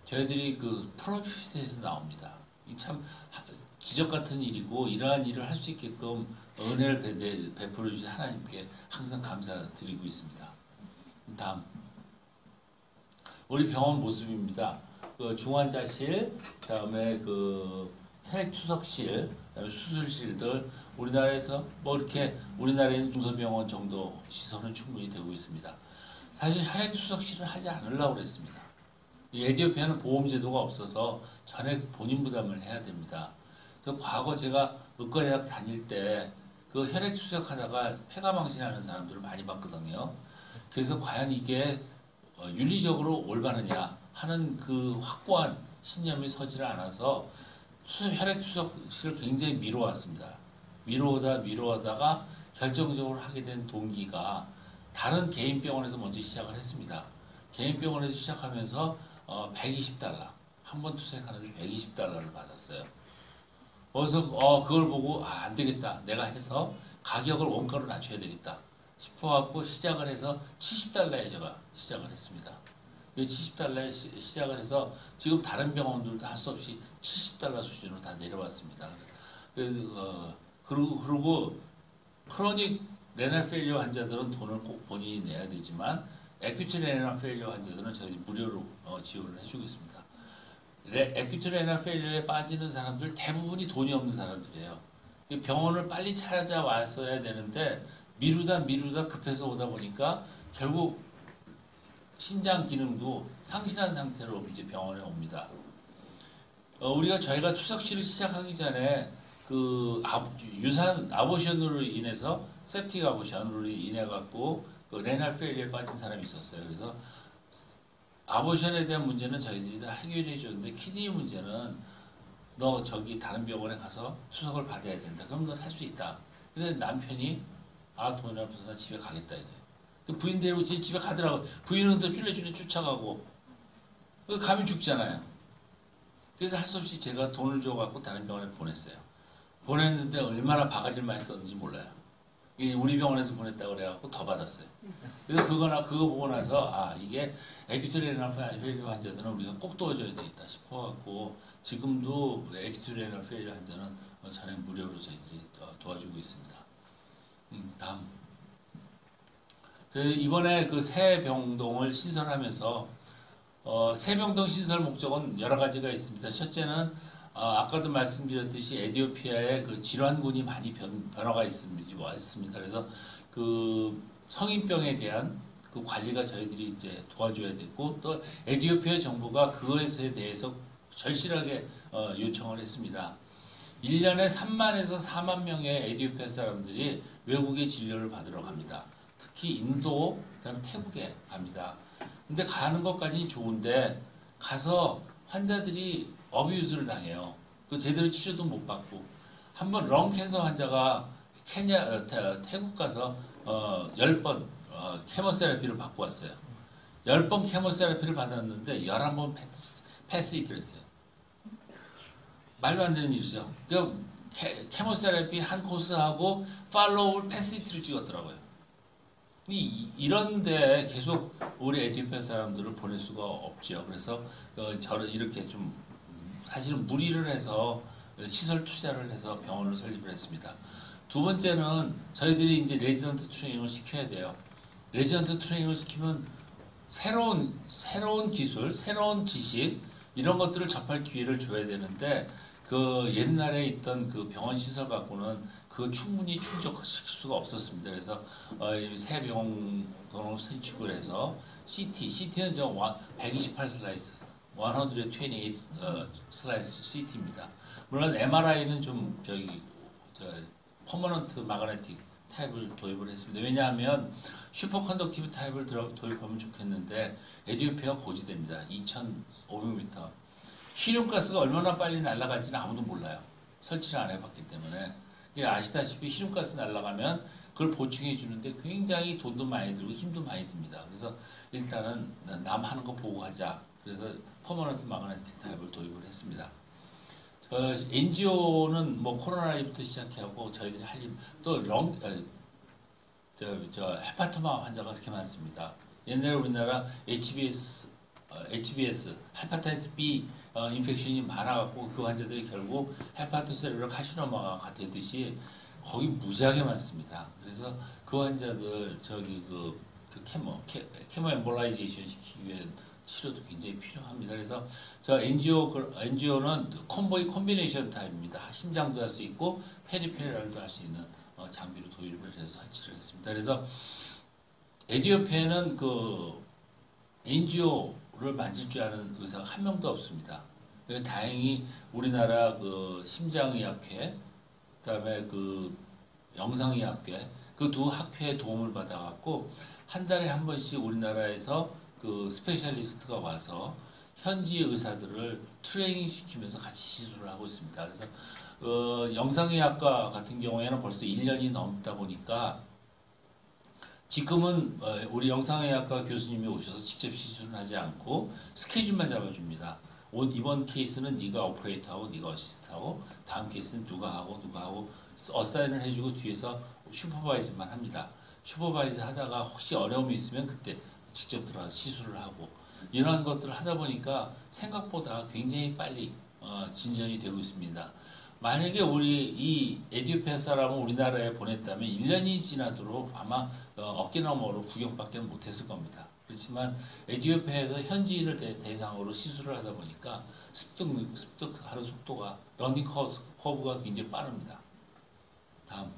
저희들이 그 프로핏에서 나옵니다. 참 기적 같은 일이고, 이러한 일을 할 수 있게끔 은혜를 베풀어 주신 하나님께 항상 감사드리고 있습니다. 다음. 우리 병원 모습입니다. 그 중환자실, 그다음에 그 혈액투석실, 그다음에 수술실들, 우리나라에서 뭐 이렇게 우리나라에는 중소병원 정도 시설은 충분히 되고 있습니다. 사실 혈액투석실을 하지 않으려고 그랬습니다. 에티오피아는 보험제도가 없어서 전액 본인 부담을 해야 됩니다. 그래서 과거 제가 의과대학 다닐 때 그 혈액투석하다가 폐가망신하는 사람들을 많이 봤거든요. 그래서 과연 이게 윤리적으로 올바르냐 하는 그 확고한 신념이 서지를 않아서 혈액투석실을 굉장히 미뤄왔습니다. 미뤄오다가 결정적으로 하게 된 동기가 다른 개인 병원에서 먼저 시작을 했습니다. 개인 병원에서 시작하면서 120달러, 한 번 투석하는데 120달러를 받았어요. 그래서 그걸 보고 안 되겠다, 내가 해서 가격을 원가로 낮춰야 되겠다 싶어갖고 시작을 해서 70달러에 제가 시작을 했습니다. 70달러에 시작을 해서 지금 다른 병원들도 할 수 없이 70달러 수준으로 다 내려왔습니다. 그리고 크로닉 레날 페일리어 환자들은 돈을 꼭 본인이 내야 되지만, 에큐트 레날 페일리어 환자들은 저희 무료로 지원을 해주고 있습니다. 에큐트 레날 페일리어에 빠지는 사람들 대부분이 돈이 없는 사람들이에요. 병원을 빨리 찾아왔어야 되는데 미루다 급해서 오다 보니까 결국 신장 기능도 상실한 상태로 이제 병원에 옵니다. 저희가 투석실을 시작하기 전에 그 유산 아보션으로 인해서 septic 아보션으로 인해 갖고 그 레날 페일리어에 빠진 사람이 있었어요. 그래서 아보션에 대한 문제는 저희들이 다 해결해 줬는데, 키드니 문제는 너 저기 다른 병원에 가서 투석을 받아야 된다. 그럼 너 살 수 있다. 근데 남편이 돈이 없어서 나 집에 가겠다 이게. 부인 데리고 집에 가더라고. 부인은 또 쫄래쫄래 쫓아가고. 가면 죽잖아요. 그래서 할 수 없이 제가 돈을 줘갖고 다른 병원에 보냈어요. 보냈는데 얼마나 바가지를 많이 썼는지 몰라요. 우리 병원에서 보냈다고 그래갖고 더 받았어요. 그래서 그거 보고 나서 이게 에큐트 레날 페일리어 환자들은 우리가 꼭 도와줘야 되겠다 싶어갖고 지금도 에큐트 레날 페일리어 환자는 전액 무료로 저희들이 도와주고 있습니다. 다음. 이번에 그 새 병동을 신설하면서 새 병동 신설 목적은 여러 가지가 있습니다. 첫째는 아까도 말씀드렸듯이 에티오피아의 그 질환군이 많이 변화가 있습니다. 그래서 그 성인병에 대한 그 관리가 저희들이 이제 도와줘야 되고 또 에티오피아 정부가 그것에 대해서 절실하게 요청을 했습니다. 1년에 3만에서 4만 명의 에티오피아 사람들이 외국에 진료를 받으러 갑니다. 특히 인도, 그다음에 태국에 갑니다. 근데 가는 것까지는 좋은데 가서 환자들이 어뷰즈를 당해요. 그 제대로 치료도 못 받고 한번 렁 캔서 환자가 태국 가서 10번 케모세라피를 받고 왔어요. 10번 케모세라피를 받았는데 11번 패스 이트랬어요. 말도 안 되는 일이죠. 그 케모세라피 한 코스하고 팔로우를 패스 이트를 찍었더라고요. 이런데 계속 우리 에티오피아 사람들을 보낼 수가 없죠. 그래서 저는 이렇게 좀 사실은 무리를 해서 시설 투자를 해서 병원을 설립을 했습니다. 두 번째는 저희들이 이제 레지던트 트레이닝을 시켜야 돼요. 레지던트 트레이닝을 시키면 새로운 기술, 새로운 지식 이런 것들을 접할 기회를 줘야 되는데 그 옛날에 있던 그 병원 시설 갖고는 그 충분히 충족시킬 수가 없었습니다. 그래서 새 병동을 신축을 해서 CT는 저 128 슬라이스, 128 슬라이스 CT입니다. 물론 MRI는 좀 퍼머넌트 마그네틱 타입을 도입을 했습니다. 왜냐하면 슈퍼컨덕티브 타입을 도입하면 좋겠는데 에티오피아가 고지됩니다. 2,500m. 힐륨가스가 얼마나 빨리 날아갈지는 아무도 몰라요. 설치를 안 해봤기 때문에. 아시다시피 힐륨가스 날아가면 그걸 보충해 주는데 굉장히 돈도 많이 들고 힘도 많이 듭니다. 그래서 일단은 남 하는 거 보고 하자. 그래서 퍼머넌트 마그네틱 타입을 도입을 했습니다. NGO는 뭐 코로나19부터 시작하고 저희들이 할 일, 또 헤파토마 환자가 그렇게 많습니다. 옛날에 우리나라 HBS, 헤파타이티스 B 인펙션이 많아갖고 그 환자들이 결국 헤파토셀룰러 카시노마가 되듯이 거기 무지하게 많습니다. 그래서 그 환자들 케모 엠볼라이제이션 시키기 위해 치료도 굉장히 필요합니다. 그래서 저 NGO는 콤비네이션 타입입니다. 심장도 할 수 있고 페리페럴도 할 수 있는 장비로 도입을 해서 설치를 했습니다. 그래서 에티오피아는 그 NGO를 만질 줄 아는 의사가 한 명도 없습니다. 다행히 우리나라 그 심장의학회, 그다음에 그 영상의학회 그 두 학회의 도움을 받아갖고 한 달에 한 번씩 우리나라에서 그 스페셜리스트가 와서 현지 의사들을 트레이닝 시키면서 같이 시술을 하고 있습니다. 그래서 영상의학과 같은 경우에는 벌써 1년이 넘다 보니까 지금은 우리 영상의학과 교수님이 오셔서 직접 시술을 하지 않고 스케줄만 잡아줍니다. 이번 케이스는 네가 오퍼레이트하고 네가 어시스트하고 다음 케이스는 누가 하고 어사인을 해주고 뒤에서 슈퍼바이저만 합니다. 슈퍼바이저 하다가 혹시 어려움이 있으면 그때 직접 들어가서 시술을 하고 이러한 것들을 하다 보니까 생각보다 굉장히 빨리 진전이 되고 있습니다. 만약에 우리 이 에티오피아 사람을 우리나라에 보냈다면 1년이 지나도록 아마 어깨너머로 구경밖에 못했을 겁니다. 그렇지만 에티오피아에서 현지인을 대상으로 시술을 하다 보니까 습득하는 속도가 러닝 커브가 굉장히 빠릅니다. 다음.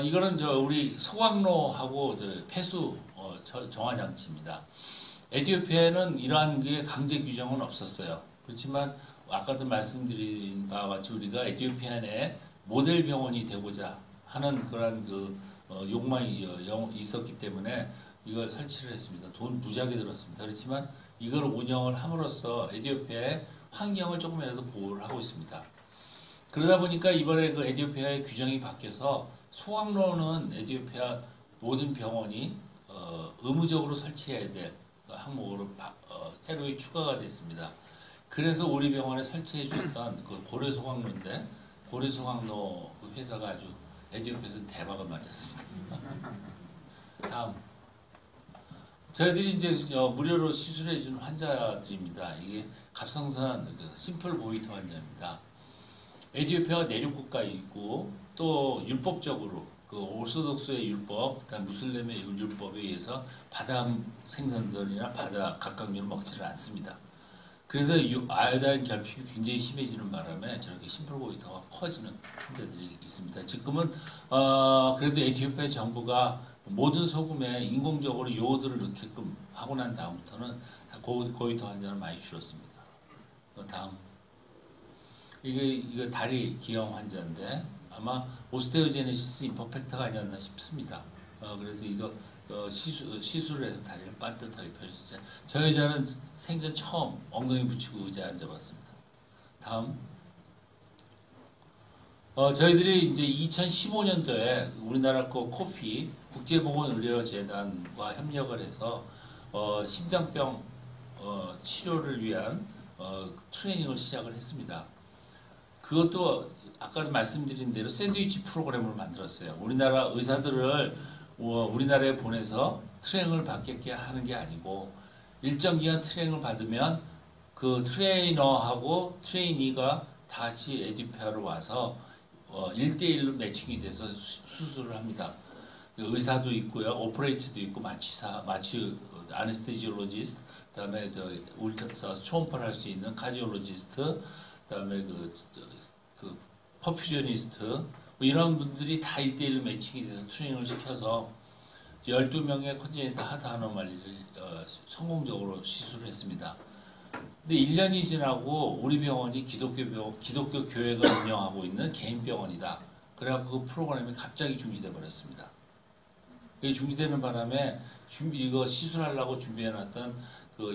이거는 우리 소각로하고 폐수 정화 장치입니다. 에티오피아에는 이러한 게 강제 규정은 없었어요. 그렇지만 아까도 말씀드린 바와 같이 우리가 에티오피아 내 모델 병원이 되고자 하는 그런 욕망이 있었기 때문에 이걸 설치를 했습니다. 돈 무지하게 들었습니다. 그렇지만 이걸 운영을 함으로써 에티오피아의 환경을 조금이라도 보호를 하고 있습니다. 그러다 보니까 이번에 그 에티오피아의 규정이 바뀌어서 소각로는 에티오피아 모든 병원이 의무적으로 설치해야 될 항목으로 새로 추가가 됐습니다. 그래서 우리 병원에 설치해 줬던 그 고려소각로인데 고려소각로 그 회사가 아주 에듀협에서는 대박을 맞았습니다. 다음. 저희들이 이제 무료로 시술해 준 환자들입니다. 이게 갑상선 심플 고이터 환자입니다. 에디오피아가 내륙 국가에 있고 또 율법적으로 그 오르소독스의 율법, 그다음 무슬림의 율법에 의해서 바다 생선들이나 바다 각각류를 먹지를 않습니다. 그래서 아요다인 결핍이 굉장히 심해지는 바람에 저렇게 심플 고이터가 커지는 환자들이 있습니다. 지금은 그래도 에티오피아 정부가 모든 소금에 인공적으로 요오드를 넣게끔 하고 난 다음부터는 고이터 환자는 많이 줄었습니다. 다음. 이거 다리 기형 환자인데 아마 오스테오제네시스 임퍼펙트가 아니었나 싶습니다. 그래서 이거 시술을 해서 다리를 반듯하게 펴주세요. 저 여자는 생전 처음 엉덩이 붙이고 의자에 앉아봤습니다. 다음. 저희들이 이제 2015년도에 우리나라 코피 국제보건의료재단과 협력을 해서 심장병 치료를 위한 트레이닝을 시작을 했습니다. 그것도 아까 말씀드린 대로 샌드위치 프로그램을 만들었어요. 우리나라 의사들을 우리나라에 보내서 트레이닝을 받게 하는 게 아니고 일정 기간 트레이닝을 받으면 그 트레이너하고 트레이니가 다 같이 에듀페아로 와서 1대1로 매칭이 돼서 수술을 합니다. 의사도 있고요, 오퍼레이터도 있고, 마취사, 아네스테지올로지스트, 그다음에 울트라사 초음파를 할 수 있는 카디올로지스트, 그다음에 그 퍼퓨저니스트 뭐 이런 분들이 다 1대1로 매칭이 돼서 트레이닝을 시켜서 12명의 컨제니탈 하트 아노말리를 성공적으로 시술을 했습니다. 근데 1년이 지나고 우리 병원이 기독교 교회가 운영하고 있는 개인 병원이다. 그래갖고 그 프로그램이 갑자기 중지돼 버렸습니다. 중지되는 바람에 이거 시술하려고 준비해놨던 그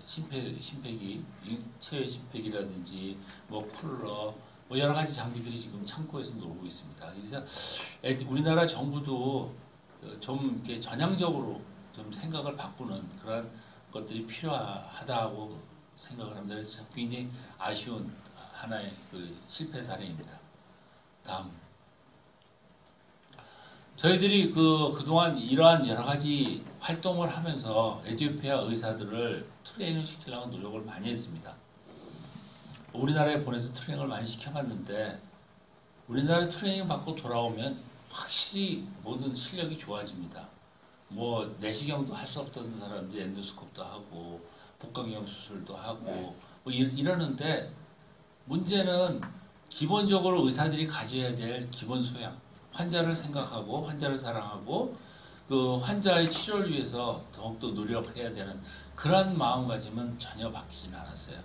심폐기, 체외 심폐기라든지 뭐 쿨러, 뭐 여러 가지 장비들이 지금 창고에서 놀고 있습니다. 그래서 우리나라 정부도 좀 이렇게 전향적으로 좀 생각을 바꾸는 그런 것들이 필요하다고 생각을 합니다. 그래서 굉장히 아쉬운 하나의 그 실패 사례입니다. 다음. 저희들이 그동안 이러한 여러 가지 활동을 하면서 에티오피아 의사들을 트레이닝 시키려고 노력을 많이 했습니다. 우리나라에 보내서 트레이닝을 많이 시켜봤는데 우리나라 트레이닝 받고 돌아오면 확실히 모든 실력이 좋아집니다. 뭐 내시경도 할 수 없던 사람들이 엔도스코프도 하고 복강경 수술도 하고 뭐 이러는데 문제는 기본적으로 의사들이 가져야 될 기본 소양, 환자를 생각하고 환자를 사랑하고 그 환자의 치료를 위해서 더욱더 노력해야 되는 그런 마음가짐은 전혀 바뀌지는 않았어요.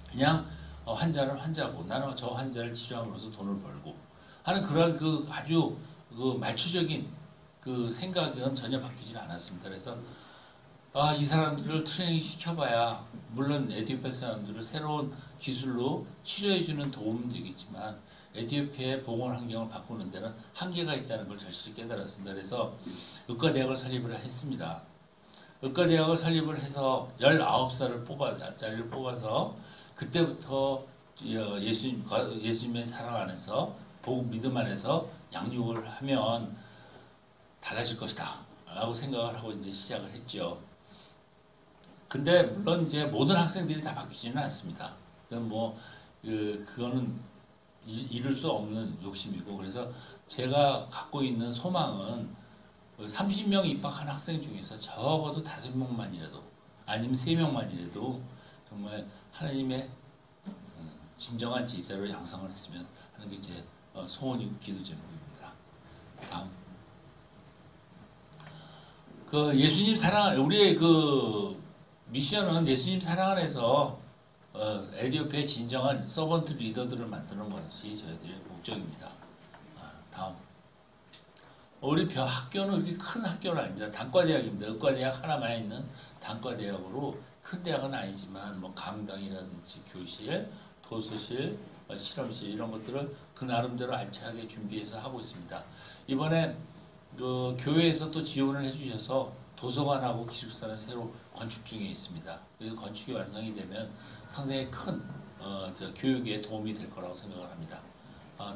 그냥 환자는 환자고 나는 저 환자를 치료함으로써 돈을 벌고 하는 그런 그 아주 그 말초적인 그 생각은 전혀 바뀌지는 않았습니다. 그래서 이 사람들을 트레이닝 시켜봐야 물론 에티오피아 사람들을 새로운 기술로 치료해주는 도움은 되겠지만 에티오피아의 보건 환경을 바꾸는 데는 한계가 있다는 걸 절실히 깨달았습니다. 그래서 의과대학을 설립을 했습니다. 의과대학을 설립을 해서 19살을 뽑아서 그때부터 예수님의 사랑 안에서 복음 믿음 안에서 양육을 하면 달라질 것이다 라고 생각을 하고 이제 시작을 했죠. 근데 물론 이제 모든 학생들이 다 바뀌지는 않습니다. 그거는 이룰 수 없는 욕심이고 그래서 제가 갖고 있는 소망은 30명 입학한 학생 중에서 적어도 5명만이라도 아니면 3명만이라도 정말 하나님의 진정한 제자로 양성을 했으면 하는 게 제 소원이고 기도 제목입니다. 다음. 그 예수님 사랑, 우리의 그 미션은 예수님 사랑 안에서 에티오피아의 진정한 서번트 리더들을 만드는 것이 저희들의 목적입니다. 다음. 우리 학교는 그렇게 큰 학교는 아닙니다. 단과대학입니다. 의과대학 하나만 있는 단과대학으로 큰 대학은 아니지만 뭐 강당이라든지 교실, 도서실, 실험실 이런 것들을 그 나름대로 알차게 준비해서 하고 있습니다. 이번에 그 교회에서 또 지원을 해주셔서 도서관하고 기숙사는 새로 건축 중에 있습니다. 그래서 건축이 완성이 되면 상당히 큰 교육에 도움이 될 거라고 생각을 합니다.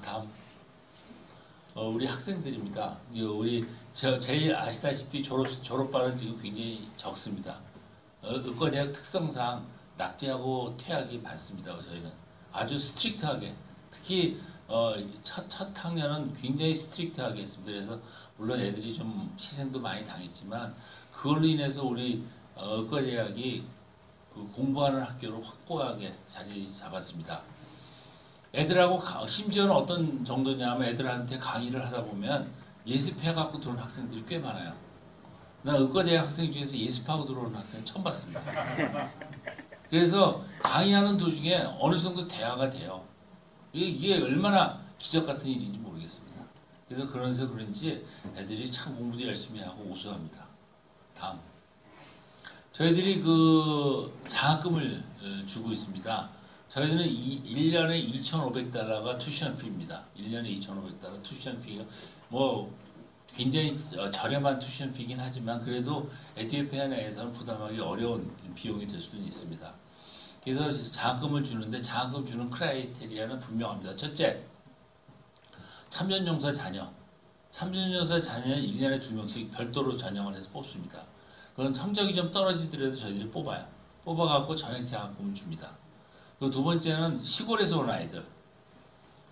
다음. 우리 학생들입니다. 우리 제일 아시다시피 졸업반은 지금 굉장히 적습니다. 의과대학 특성상 낙제하고 퇴학이 많습니다. 저희는 아주 스트릭트하게, 특히 첫 학년은 굉장히 스트릭트하게 했습니다. 그래서 물론 애들이 좀 희생도 많이 당했지만 그걸로 인해서 우리 의과대학이 그 공부하는 학교로 확고하게 자리 잡았습니다. 애들하고 심지어는 어떤 정도냐면 애들한테 강의를 하다 보면 예습해갖고 들어온 학생들이 꽤 많아요. 나 의과대학 학생 중에서 예습하고 들어오는 학생 처음 봤습니다. 그래서 강의하는 도중에 어느 정도 대화가 돼요. 이게 얼마나 기적 같은 일인지 모르겠습니다. 그래서 그런지 애들이 참 공부도 열심히 하고 우수합니다. 다음. 저희들이 그 장학금을 주고 있습니다. 저희들은 1년에 2,500달러가 투션 피입니다. 1년에 2,500달러 투션 피가 뭐 굉장히 저렴한 투션 피긴 하지만 그래도 에티오피아 내에서는 부담하기 어려운 비용이 될 수는 있습니다. 그래서 장학금을 주는데 장학금 주는 크라이테리아는 분명합니다. 첫째, 참전용사 자녀. 참전용사 자녀는 1년에 2명씩 별도로 전형을 해서 뽑습니다. 그건 성적이 좀 떨어지더라도 저희들이 뽑아요. 뽑아갖고 전액 장학금을 줍니다. 그리고 두 번째는 시골에서 온 아이들.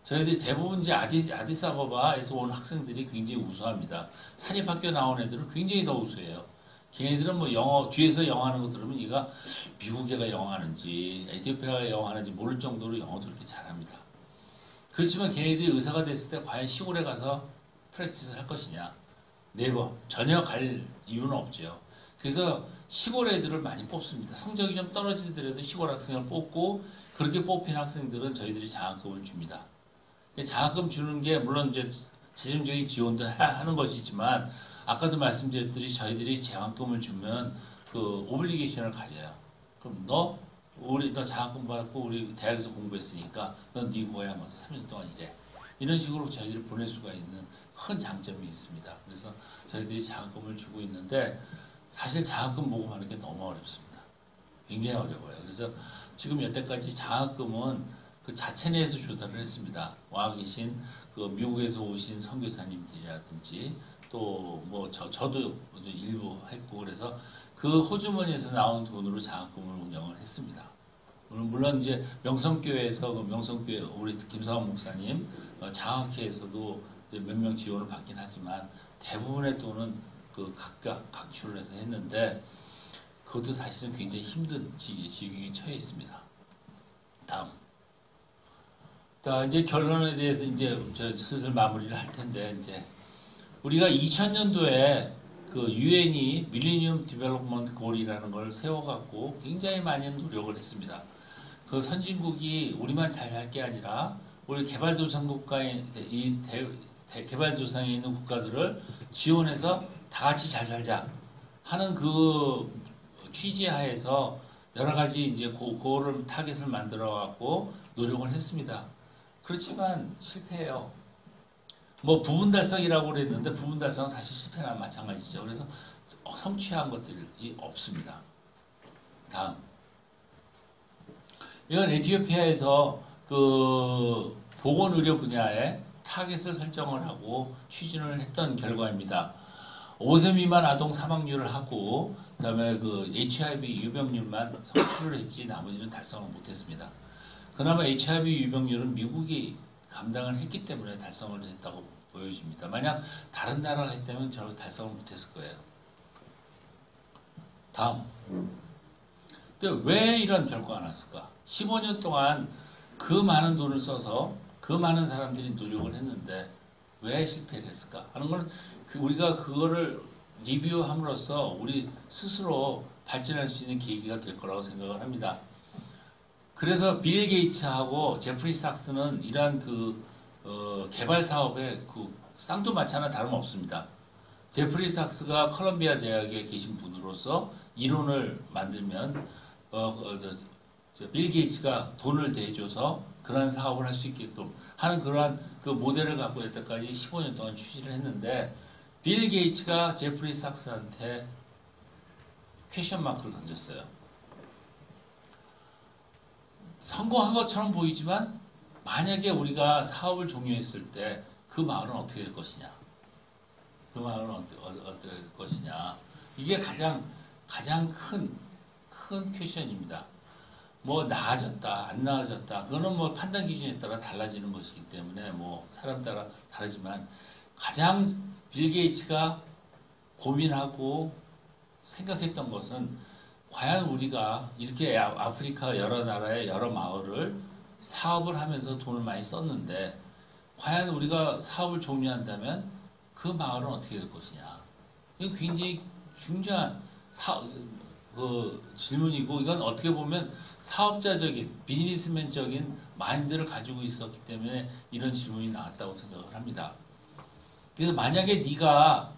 저희들이 대부분 이제 아디사바바에서 온 학생들이 굉장히 우수합니다. 사립학교 나온 애들은 굉장히 더 우수해요. 걔네들은 뭐 영어, 뒤에서 영어 하는 거 들으면 얘가 미국 애가 영어 하는지, 에티오피아가 영어 하는지 모를 정도로 영어도 그렇게 잘합니다. 그렇지만 걔네들이 의사가 됐을 때 과연 시골에 가서 프랙티스를 할 것이냐. 네버, 전혀 갈 이유는 없죠. 그래서 시골 애들을 많이 뽑습니다. 성적이 좀 떨어지더라도 시골 학생을 뽑고 그렇게 뽑힌 학생들은 저희들이 장학금을 줍니다. 장학금 주는 게 물론 이제 재정적인 지원도 하는 것이지만 아까도 말씀드렸듯이 저희들이 장학금을 주면 그 오블리게이션을 가져요. 그럼 너 장학금 받고 우리 대학에서 공부했으니까 넌 네 고향 와서 3년 동안 일해. 이런 식으로 저희들이 보낼 수가 있는 큰 장점이 있습니다. 그래서 저희들이 장학금을 주고 있는데 사실 장학금 모금하는 게 너무 어렵습니다. 굉장히 어려워요. 그래서 지금 여태까지 장학금은 그 자체 내에서 조달을 했습니다. 와 계신 그 미국에서 오신 선교사님들이라든지 또 뭐 저도 일부 했고 그래서 그 호주머니에서 나온 돈으로 장학금을 운영을 했습니다. 물론 이제 명성교회에서 그 명성교회 우리 김성환 목사님 장학회에서도 몇 명 지원을 받긴 하지만 대부분의 돈은 그 각각 각출을 해서 했는데 그것도 사실은 굉장히 힘든 지경에 처해 있습니다. 다음. 자, 이제 결론에 대해서 이제 저 슬슬 마무리를 할 텐데 이제 우리가 2000년도에 그 유엔이 밀레니엄 디벨롭먼트 골이라는 걸 세워갖고 굉장히 많은 노력을 했습니다. 그 선진국이 우리만 잘 살 게 아니라 우리 개발도상국가에 개발도상에 있는 국가들을 지원해서 다 같이 잘 살자 하는 그 취지하에서 여러 가지 이제 그거를 타겟을 만들어 갖고 노력을 했습니다. 그렇지만 실패해요. 뭐 부분 달성이라고 그랬는데 부분 달성은 사실 실패나 마찬가지죠. 그래서 성취한 것들이 없습니다. 다음. 이건 에티오피아에서 그 보건의료 분야에 타겟을 설정을 하고 추진을 했던 결과입니다. 5세 미만 아동 사망률을 하고 그다음에 그 HIV 유병률만 성취를 했지 나머지는 달성을 못했습니다. 그나마 HIV 유병률은 미국이 감당을 했기 때문에 달성을 했다고 보여집니다. 만약 다른 나라가 했다면 저는 달성을 못했을 거예요. 다음. 근데 왜 이런 결과가 났을까? 15년 동안 그 많은 돈을 써서 그 많은 사람들이 노력을 했는데 왜 실패를 했을까 하는 건 우리가 그거를 리뷰함으로써 우리 스스로 발전할 수 있는 계기가 될 거라고 생각을 합니다. 그래서 빌 게이츠하고 제프리 삭스는 이러한 개발 사업에 그 쌍두마차나 다름없습니다. 제프리 삭스가 컬럼비아 대학에 계신 분으로서 이론을 만들면 빌 게이츠가 돈을 대줘서 그러한 사업을 할 수 있게끔 하는 그러한 그 모델을 갖고 여태까지 15년 동안 추진을 했는데 빌 게이츠가 제프리 삭스한테 퀘션 마크를 던졌어요. 성공한 것처럼 보이지만 만약에 우리가 사업을 종료했을 때 그 마을은 어떻게 될 것이냐? 그 마을은 어떻게 될 것이냐? 이게 가장 큰 퀘션입니다. 뭐 나아졌다, 안 나아졌다, 그거는 뭐 판단 기준에 따라 달라지는 것이기 때문에 뭐 사람 따라 다르지만 가장 빌 게이츠가 고민하고 생각했던 것은 과연 우리가 이렇게 아프리카 여러 나라의 여러 마을을 사업을 하면서 돈을 많이 썼는데 과연 우리가 사업을 종료한다면 그 마을은 어떻게 될 것이냐. 이건 굉장히 중요한 질문이고 이건 어떻게 보면 사업자적인 비즈니스맨적인 마인드를 가지고 있었기 때문에 이런 질문이 나왔다고 생각을 합니다. 그래서 만약에 네가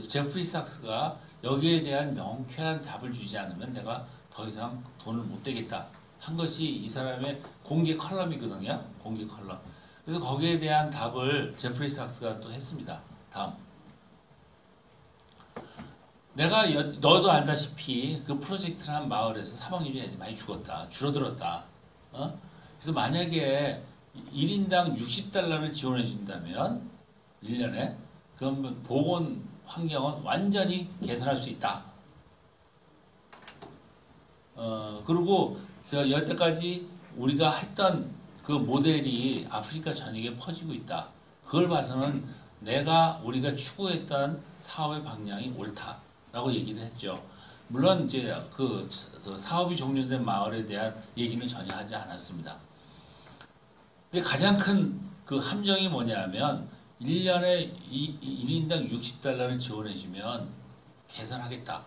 제프리 삭스가 여기에 대한 명쾌한 답을 주지 않으면 내가 더 이상 돈을 못 대겠다 한 것이 이 사람의 공개 컬럼이거든요. 공개 컬럼. 그래서 거기에 대한 답을 제프리 삭스가 또 했습니다. 다음. 내가 너도 알다시피 그 프로젝트를 한 마을에서 사망률이 많이 줄어들었다. 그래서 만약에 1인당 60달러를 지원해 준다면 1년에 그러면 보건 환경은 완전히 개선할 수 있다. 그리고 여태까지 우리가 했던 그 모델이 아프리카 전역에 퍼지고 있다. 그걸 봐서는 우리가 추구했던 사업의 방향이 옳다라고 얘기를 했죠. 물론 이제 그 사업이 종료된 마을에 대한 얘기는 전혀 하지 않았습니다. 근데 가장 큰 그 함정이 뭐냐면 1년에 1인당 60달러를 지원해주면 개선하겠다.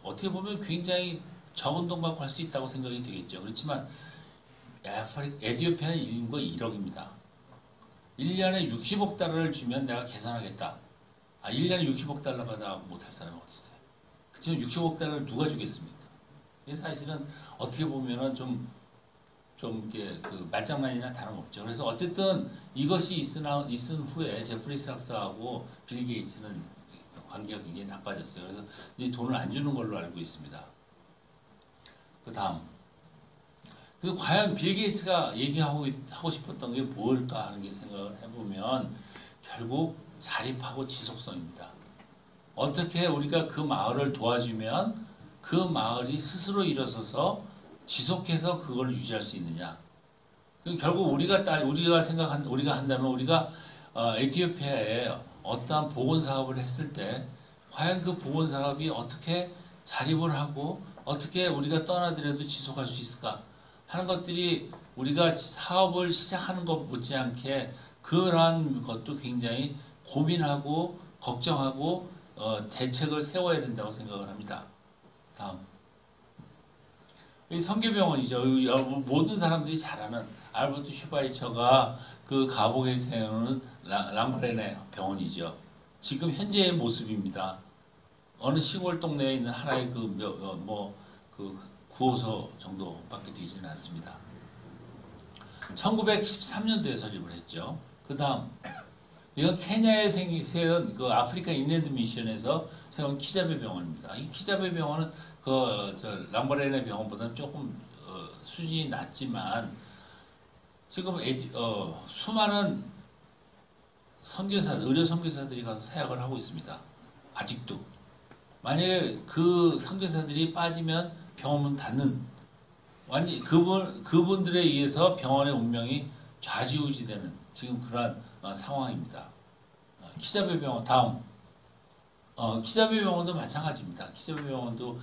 어떻게 보면 굉장히 적은 돈 갖고 할 수 있다고 생각이 되겠죠. 그렇지만 에티오피아는 인구가 1억입니다. 1년에 60억 달러를 주면 내가 개선하겠다. 1년에 60억 달러 받아 못할 사람이 어디 있어요? 그렇지만 60억 달러를 누가 주겠습니까? 사실은 어떻게 보면은 좀 이게 그 말장난이나 다름없죠. 그래서 어쨌든 이것이 있은 후에 제프리 삭스하고 빌 게이츠는 관계가 굉장히 나빠졌어요. 그래서 이제 돈을 안 주는 걸로 알고 있습니다. 그 다음. 그래서 과연 빌 게이츠가 하고 싶었던 게 뭘까 하는 게 생각을 해보면 결국 자립하고 지속성입니다. 어떻게 우리가 그 마을을 도와주면 그 마을이 스스로 일어서서 지속해서 그걸 유지할 수 있느냐. 결국 우리가 한다면 우리가 에티오피아에 어떠한 보건 사업을 했을 때 과연 그 보건 사업이 어떻게 자립을 하고 어떻게 우리가 떠나더라도 지속할 수 있을까 하는 것들이 우리가 사업을 시작하는 것 못지않게 그러한 것도 굉장히 고민하고 걱정하고 대책을 세워야 된다고 생각을 합니다. 다음. 이 성교병원이죠. 모든 사람들이 잘 아는 알버트 슈바이처가 그 가복에 세우는 랑브레네 병원이죠. 지금 현재의 모습입니다. 어느 시골 동네에 있는 하나의 그 9호소 정도밖에 되지는 않습니다. 1913년도에 설립을 했죠. 그 다음 이건 케냐에 세운 그 아프리카 인랜드 미션에서 세운 키자베 병원입니다. 이 키자베 병원은 랑바레네 병원보다는 조금 수준이 낮지만 지금 수많은 의료 선교사들이 가서 사역을 하고 있습니다. 아직도. 만약에 그 선교사들이 빠지면 병원은 닫는 완전 그분들에 의해서 병원의 운명이 좌지우지되는 지금 그러한 상황입니다. 키자베 병원 다음. 키자베 병원도 마찬가지입니다. 키자베 병원도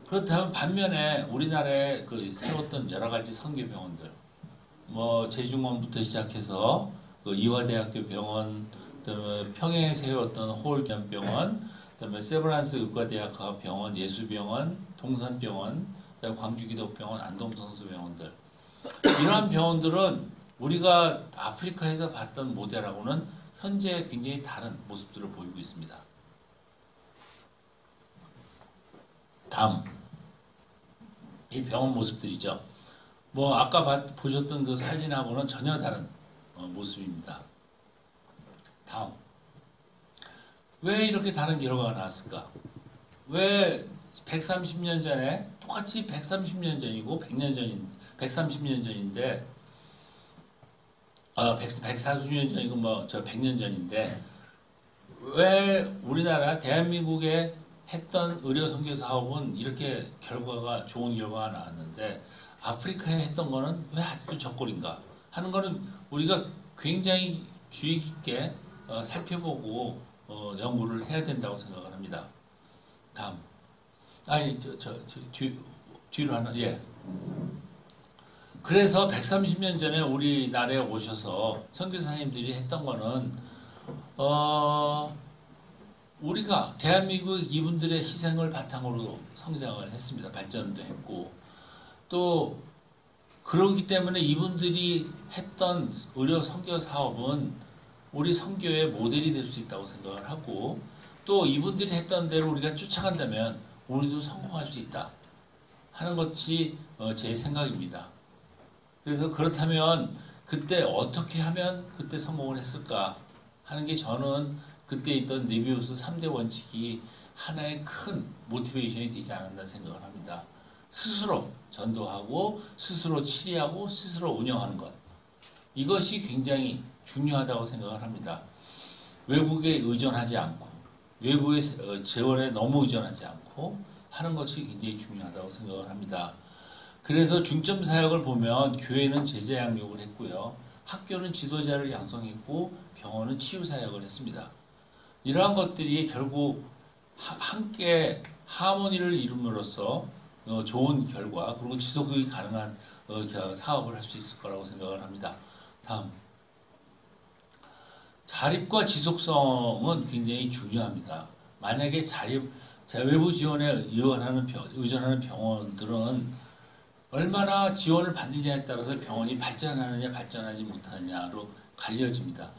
그렇다면 반면에 우리나라에 세웠던 여러 가지 선교병원들, 제중원부터 시작해서 이화대학교 병원, 그다음에 평양에 세웠던 호울병원, 그다음에 세브란스 의과대학 병원, 예수병원, 동산병원, 그다음에 광주기독병원, 안동성수병원들 이러한 병원들은 우리가 아프리카에서 봤던 모델하고는 현재 굉장히 다른 모습들을 보이고 있습니다. 다음 이 병원 모습들이죠. 아까 보셨던 그 사진하고는 전혀 다른 모습입니다. 다음 왜 이렇게 다른 결과가 나왔을까? 왜 130년 전에 똑같이 130년 전이고 130년 전인데 140년 전이고 뭐 저 100년 전인데 왜 우리나라 대한민국에 했던 의료 선교 사업은 이렇게 결과가 좋은 결과가 나왔는데 아프리카에 했던 거는 왜 아직도 적골인가 하는 거는 우리가 굉장히 주의 깊게 살펴보고 연구를 해야 된다고 생각을 합니다. 다음. 아니 뒤로 하나 예. 그래서 130년 전에 우리나라에 오셔서 선교사님들이 했던 거는 우리가 대한민국 이분들의 희생을 바탕으로 성장을 했습니다. 발전도 했고 또 그렇기 때문에 이분들이 했던 의료 선교 사업은 우리 선교의 모델이 될 수 있다고 생각을 하고 또 이분들이 했던 대로 우리가 쫓아간다면 우리도 성공할 수 있다 하는 것이 제 생각입니다. 그래서 그렇다면 그때 어떻게 하면 그때 성공을 했을까 하는 게 저는 그때 있던 네비우스 3대 원칙이 하나의 큰 모티베이션이 되지 않았나 생각을 합니다. 스스로 전도하고 스스로 치리하고 스스로 운영하는 것. 이것이 굉장히 중요하다고 생각을 합니다. 외국에 의존하지 않고 외부의 재원에 너무 의존하지 않고 하는 것이 굉장히 중요하다고 생각을 합니다. 그래서 중점 사역을 보면 교회는 제자 양육을 했고요. 학교는 지도자를 양성했고 병원은 치유 사역을 했습니다. 이러한 것들이 결국 함께 하모니를 이룸으로써 좋은 결과 그리고 지속이 가능한 사업을 할 수 있을 거라고 생각을 합니다. 다음. 자립과 지속성은 굉장히 중요합니다. 만약에 외부 지원에 의존하는 병원들은 얼마나 지원을 받느냐에 따라서 병원이 발전하느냐 발전하지 못하느냐로 갈려집니다.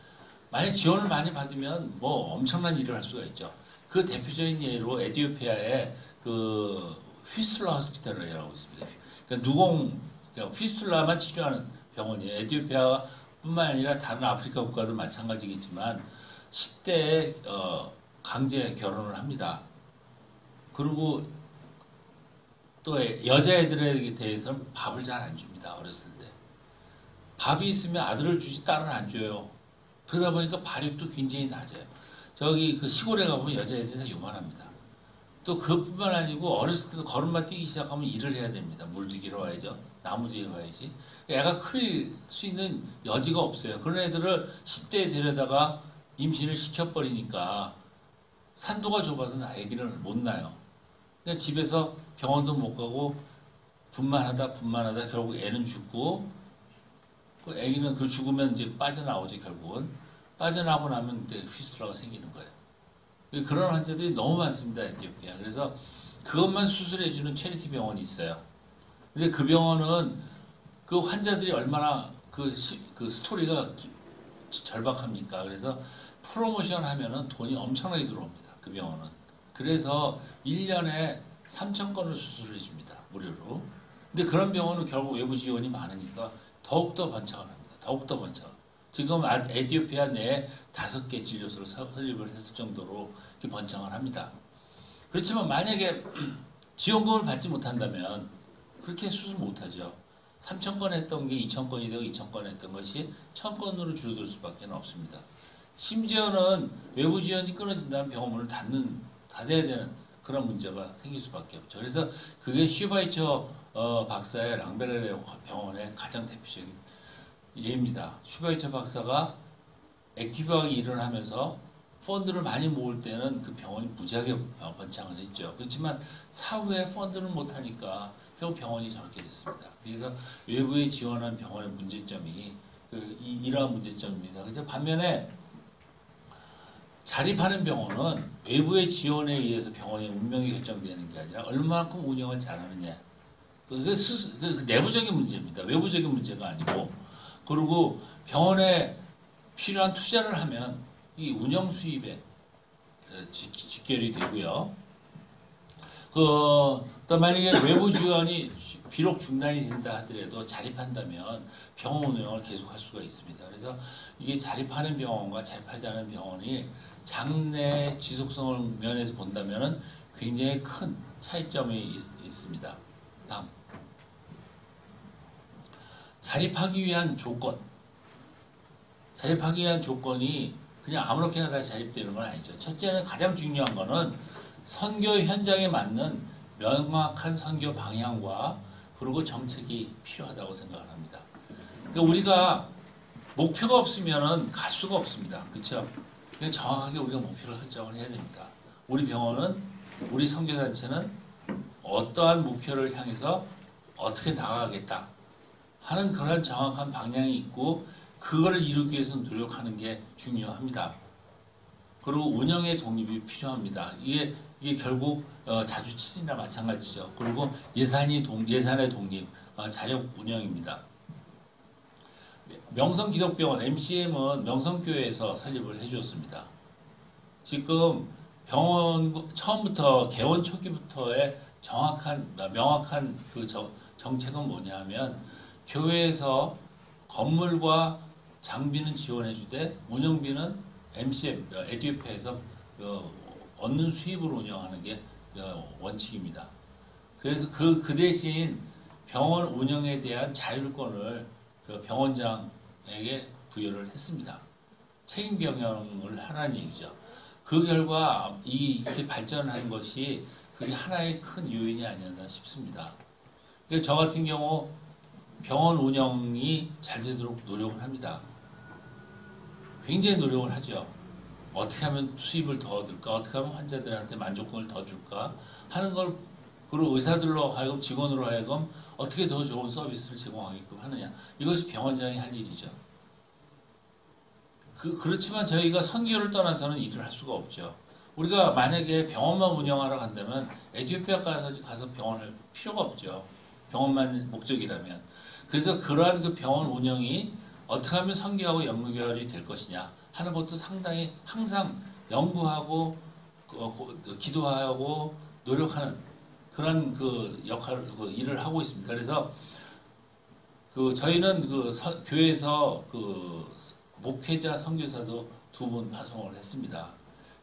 만약 지원을 많이 받으면 뭐 엄청난 일을 할 수가 있죠. 그 대표적인 예로 에티오피아의 그 휘스툴라 호스피탈이라고 있습니다. 그러니까 휘스툴라만 치료하는 병원이에요. 에티오피아뿐만 아니라 다른 아프리카 국가도 마찬가지겠지만 10대에 강제 결혼을 합니다. 그리고 또 여자애들에 대해서는 밥을 잘 안 줍니다. 어렸을 때. 밥이 있으면 아들을 주지 딸은 안 줘요. 그러다 보니까 발육도 굉장히 낮아요. 저기 그 시골에 가보면 여자애들이 다 요만합니다. 또 그뿐만 아니고 어렸을 때도 걸음만 뛰기 시작하면 일을 해야 됩니다. 물 뒤기러 와야죠. 나무 뒤에 가야지. 애가 클 수 있는 여지가 없어요. 그런 애들을 10대에 데려다가 임신을 시켜버리니까 산도가 좁아서 아기를 못 낳아요. 그냥 집에서 병원도 못 가고 분만하다 결국 애는 죽고 그 애기는 그 죽으면 이제 빠져나오죠. 결국은 빠져나오고 나면 이제 휘스툴라가 생기는 거예요. 그런 환자들이 너무 많습니다. 에티오피아. 그래서 그것만 수술해주는 체리티 병원이 있어요. 근데 그 병원은 그 환자들이 얼마나 그 스토리가 절박합니까? 그래서 프로모션 하면은 돈이 엄청나게 들어옵니다. 그 병원은. 그래서 1년에 3,000건을 수술해 줍니다. 무료로. 근데 그런 병원은 결국 외부 지원이 많으니까 더욱더 번창을 합니다. 더욱더 번창. 지금 에티오피아 내에 5개 진료소를 설립을 했을 정도로 이렇게 번창을 합니다. 그렇지만 만약에 지원금을 받지 못한다면 그렇게 수술 못하죠. 3,000건 했던 게 2,000건이 되고 2,000건 했던 것이 1,000건으로 줄어들 수밖에 없습니다. 심지어는 외부 지원이 끊어진다면 병원을 닫아야 되는 그런 문제가 생길 수밖에 없죠. 그래서 그게 슈바이처 박사의 랑베르 병원의 가장 대표적인 예입니다. 슈바이처 박사가 액티브하게 일을 하면서 펀드를 많이 모을 때는 그 병원이 무지하게 번창을 했죠. 그렇지만 사후에 펀드를 못하니까 결국 병원이 저렇게 됐습니다. 그래서 외부에 지원한 병원의 문제점이 이러한 문제점입니다. 그래서 반면에 자립하는 병원은 외부의 지원에 의해서 병원의 운명이 결정되는 게 아니라 얼마만큼 운영을 잘하느냐. 그 내부적인 문제입니다. 외부적인 문제가 아니고. 그리고 병원에 필요한 투자를 하면 이 운영 수입에 직결이 되고요. 또 만약에 외부 지원이 비록 중단이 된다 하더라도 자립한다면 병원 운영을 계속할 수가 있습니다. 그래서 이게 자립하는 병원과 자립하지 않은 병원이 장래 지속성을 면에서 본다면 굉장히 큰 차이점이 있습니다. 다음. 자립하기 위한 조건. 자립하기 위한 조건이 그냥 아무렇게나 다 자립되는 건 아니죠. 첫째는 가장 중요한 거는 선교 현장에 맞는 명확한 선교 방향과 그리고 정책이 필요하다고 생각을 합니다. 그러니까 우리가 목표가 없으면은 갈 수가 없습니다. 그렇죠? 그냥 정확하게 우리가 목표를 설정을 해야 됩니다. 우리 병원은 우리 선교단체는 어떠한 목표를 향해서 어떻게 나가겠다 하는 그런 정확한 방향이 있고 그거를 이루기 위해서 노력하는 게 중요합니다. 그리고 운영의 독립이 필요합니다. 이게 결국 자주치이나 마찬가지죠. 그리고 예산의 독립, 자력 운영입니다. 명성기독병원 MCM은 명성교회에서 설립을 해주었습니다. 지금 병원 처음부터 개원 초기부터의 명확한 그 정책은 뭐냐면 교회에서 건물과 장비는 지원해주되 운영비는 MCM 에듀페에서 얻는 수입으로 운영하는 게 원칙입니다. 그래서 그 대신 병원 운영에 대한 자율권을 그 병원장에게 부여를 했습니다. 책임 경영을 하라는 얘기죠. 그 결과 이렇게 발전한 것이 그게 하나의 큰 요인이 아니었나 싶습니다. 그러니까 저 같은 경우 병원 운영이 잘 되도록 노력을 합니다. 굉장히 노력을 하죠. 어떻게 하면 수입을 더 얻을까? 어떻게 하면 환자들한테 만족감을 더 줄까? 하는 걸 그리고 의사들로 하여금 직원으로 하여금 어떻게 더 좋은 서비스를 제공하게끔 하느냐. 이것이 병원장이 할 일이죠. 그렇지만 저희가 선교를 떠나서는 일을 할 수가 없죠. 우리가 만약에 병원만 운영하러 간다면 에듀페아까지 가서 병원을 필요가 없죠. 병원만 목적이라면. 그래서 그러한 그 병원 운영이 어떻게 하면 선교하고 연결이 될 것이냐 하는 것도 상당히 항상 연구하고 기도하고 노력하는 그런 그 일을 하고 있습니다. 그래서 저희는 교회에서 목회자 선교사도 2분 파송을 했습니다.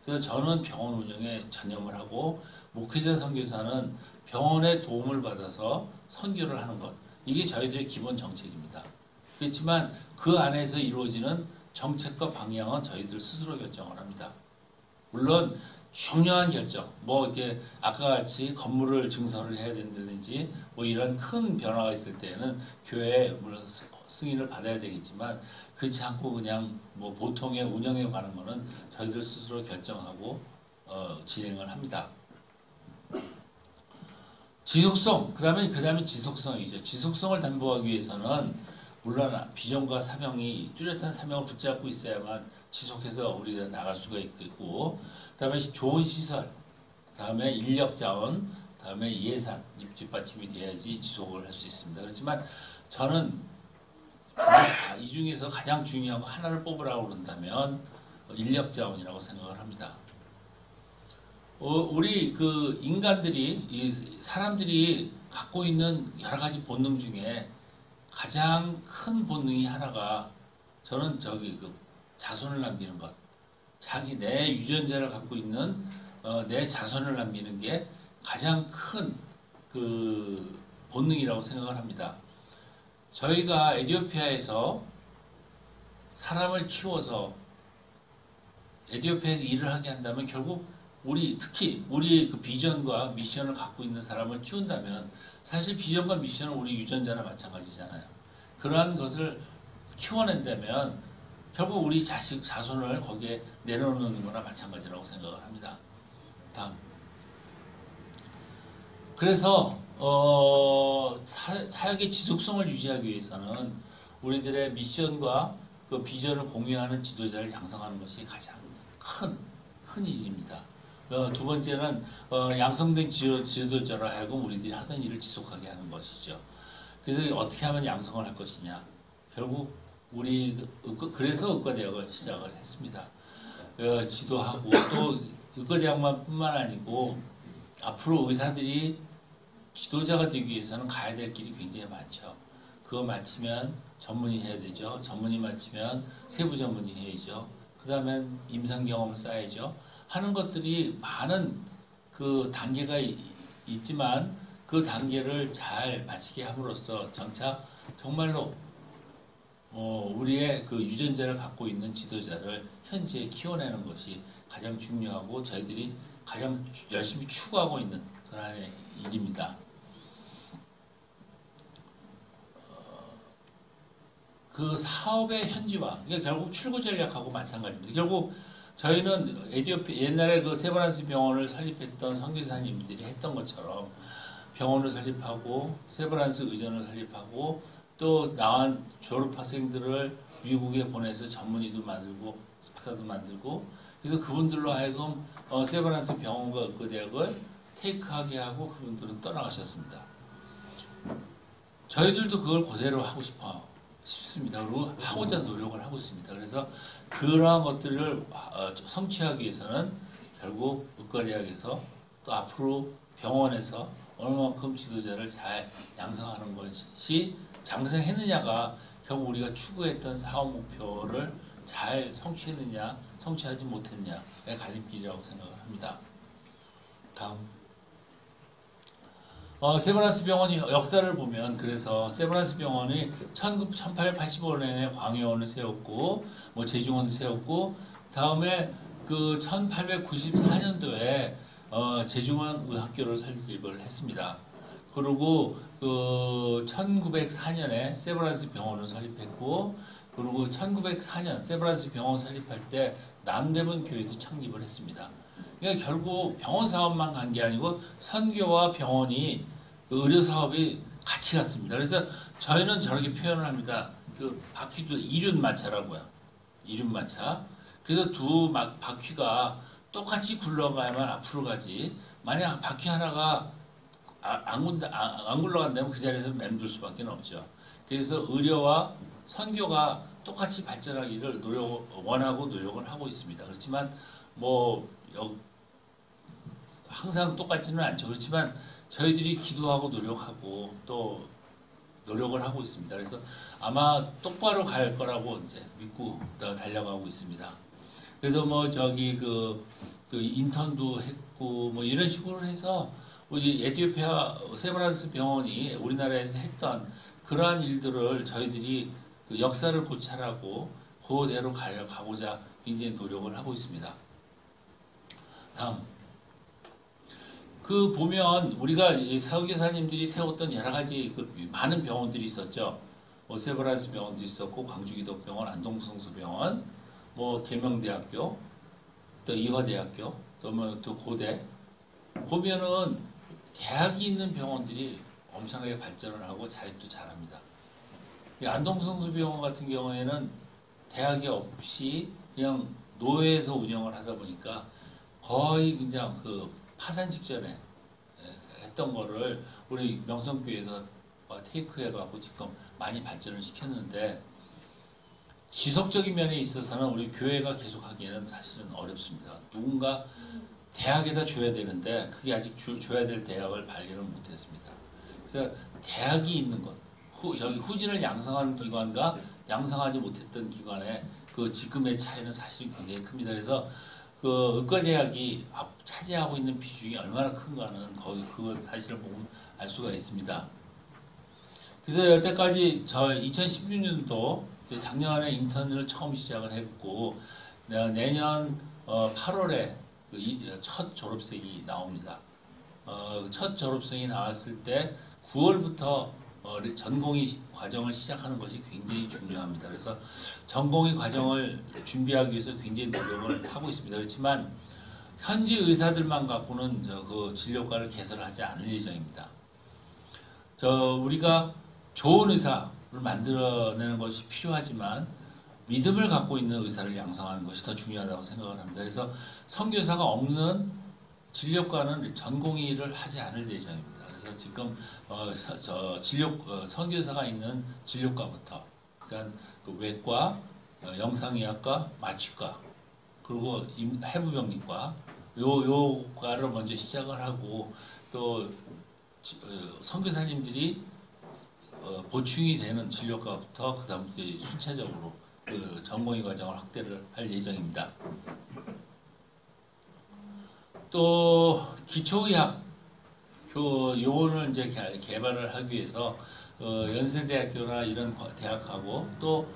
그래서 저는 병원 운영에 전념을 하고 목회자 선교사는 병원의 도움을 받아서 선교를 하는 것. 이게 저희들의 기본 정책입니다. 그렇지만 그 안에서 이루어지는 정책과 방향은 저희들 스스로 결정을 합니다. 물론 중요한 결정, 이렇게 아까 같이 건물을 증설을 해야 된다든지 이런 큰 변화가 있을 때는 교회에 물론 승인을 받아야 되겠지만 그렇지 않고 그냥 보통의 운영에 관한 거는 저희들 스스로 결정하고 진행을 합니다. 지속성, 그 다음에 지속성이죠. 지속성을 담보하기 위해서는 물론 비전과 사명이 뚜렷한 사명을 붙잡고 있어야만 지속해서 우리가 나갈 수가 있겠고, 그다음에 좋은 시설, 그다음에 인력 자원, 그다음에 예산 뒷받침이 돼야지 지속을 할 수 있습니다. 그렇지만 저는 이 중에서 가장 중요한 거 하나를 뽑으라고 그런다면 인력 자원이라고 생각을 합니다. 우리 인간들이 사람들이 갖고 있는 여러 가지 본능 중에 가장 큰 본능이 하나가 저는 자손을 남기는 것. 내 유전자를 갖고 있는 내 자손을 남기는 게 가장 큰 본능이라고 생각을 합니다. 저희가 에티오피아에서 사람을 키워서 에티오피아에서 일을 하게 한다면 결국 특히 우리의 비전과 미션을 갖고 있는 사람을 키운다면 사실 비전과 미션은 우리 유전자나 마찬가지잖아요. 그러한 것을 키워낸다면 결국 우리 자손을 거기에 내려놓는 거나 마찬가지라고 생각을 합니다. 다음. 그래서 사역의 지속성을 유지하기 위해서는 우리들의 미션과 그 비전을 공유하는 지도자를 양성하는 것이 가장 큰 일입니다. 두 번째는 양성된 지도자로 하여금 우리들이 하던 일을 지속하게 하는 것이죠. 그래서 어떻게 하면 양성을 할 것이냐. 결국 그래서 의과대학을 시작을 했습니다. 지도하고 또 의과대학뿐만 아니고 앞으로 의사들이 지도자가 되기 위해서는 가야 될 길이 굉장히 많죠. 그거 마치면 전문의 해야 되죠. 전문의 마치면 세부 전문의 해야죠. 그 다음엔 임상 경험을 쌓아야죠. 하는 것들이 많은 단계가 있지만 그 단계를 잘 마치게 함으로써 정말 우리의 그 유전자를 갖고 있는 지도자를 현재 키워내는 것이 가장 중요하고 저희들이 가장 열심히 추구하고 있는 그런 일입니다. 그 사업의 현지화, 이게 결국 출구 전략하고 마찬가지입니다. 결국 저희는 에티오피아 옛날에 그 세브란스 병원을 설립했던 선교사님들이 했던 것처럼 병원을 설립하고 세브란스 의전을 설립하고 또 나온 졸업학생들을 미국에 보내서 전문의도 만들고 박사도 만들고 그래서 그분들로 하여금 세브란스 병원과 의과대학을 테이크하게 하고 그분들은 떠나가셨습니다. 저희들도 그걸 그대로 하고 싶습니다. 그리고 하고자 노력을 하고 있습니다. 그래서 그러한 것들을 성취하기 위해서는 결국 의과대학에서 또 앞으로 병원에서 얼마만큼 지도자를 잘 양성하는 것이 장성했느냐가 결국 우리가 추구했던 사업 목표를 잘 성취했느냐 성취하지 못했느냐의 갈림길이라고 생각을 합니다. 다음 세브란스 병원이 역사를 보면 그래서 세브란스 병원이 1885년에 광해원을 세웠고 뭐 제중원을 세웠고 다음에 그 1894년도에 제중원 의학교를 설립을 했습니다. 그리고 그 1904년에 세브란스 병원을 설립했고 그리고 1904년 세브란스 병원 설립할 때 남대문 교회도 창립을 했습니다. 그러니까 결국 병원 사업만 간 게 아니고 선교와 병원이 그 의료 사업이 같이 갔습니다. 그래서 저희는 저렇게 표현을 합니다. 그 바퀴도 이륜마차라고요. 이륜마차. 그래서 두 바퀴가 똑같이 굴러가야만 앞으로 가지. 만약 바퀴 하나가 안 굴러간다면 그 자리에서 맴돌 수밖에 없죠. 그래서 의료와 선교가 똑같이 발전하기를 원하고 노력을 하고 있습니다. 그렇지만 뭐 항상 똑같지는 않죠. 그렇지만 저희들이 기도하고 노력하고 또 노력을 하고 있습니다. 그래서 아마 똑바로 갈 거라고 이제 믿고 달려가고 있습니다. 그래서 뭐 저기 그 인턴도 했고 뭐 이런 식으로 해서 우리 에티오피아 세브란스 병원이 우리나라에서 했던 그러한 일들을 저희들이 그 역사를 고찰하고 그대로 가고자 굉장히 노력을 하고 있습니다. 다음 그 보면 우리가 사후교사님들이 세웠던 여러 가지 그 많은 병원들이 있었죠. 뭐 세브란스 병원도 있었고 광주기독병원, 안동성수병원, 뭐 계명대학교, 또 이화대학교, 또 고대 보면은 대학이 있는 병원들이 엄청나게 발전을 하고 자립도 잘합니다. 안동성수병원 같은 경우에는 대학이 없이 그냥 노회에서 운영을 하다 보니까 거의 그냥 그 파산 직전에 했던 거를 우리 명성교회에서 테이크해가지고 지금 많이 발전을 시켰는데 지속적인 면에 있어서는 우리 교회가 계속하기에는 사실은 어렵습니다. 누군가 대학에다 줘야 되는데 그게 아직 줘야 될 대학을 발견을 못했습니다. 그래서 대학이 있는 것, 저기 후진을 양성한 기관과 양성하지 못했던 기관의 그 지금의 차이는 사실 굉장히 큽니다. 그래서 그 의과대학이 차지하고 있는 비중이 얼마나 큰가는 거의 그 사실을 보면 알 수가 있습니다. 그래서 여태까지 저 2016년도 작년에 인턴을 처음 시작을 했고 내년 8월에 첫 졸업생이 나옵니다. 첫 졸업생이 나왔을 때 9월부터 전공의 과정을 시작하는 것이 굉장히 중요합니다. 그래서 전공의 과정을 준비하기 위해서 굉장히 노력을 하고 있습니다. 그렇지만 현지 의사들만 갖고는 그 진료과를 개설하지 않을 예정입니다. 우리가 좋은 의사를 만들어내는 것이 필요하지만 믿음을 갖고 있는 의사를 양성하는 것이 더 중요하다고 생각을 합니다. 그래서 선교사가 없는 진료과는 전공의를 하지 않을 예정입니다. 그래서 지금 선교사가 있는 진료과부터 그러니까 그 외과, 영상의학과, 마취과 그리고 해부병리과 요 과를 먼저 시작을 하고 또 선교사님들이 보충이 되는 진료과부터 그 다음부터 순차적으로 그 전공의 과정을 확대를 할 예정입니다. 또 기초의학 요거를 이제 개발을 하기 위해서 연세대학교나 이런 대학하고 또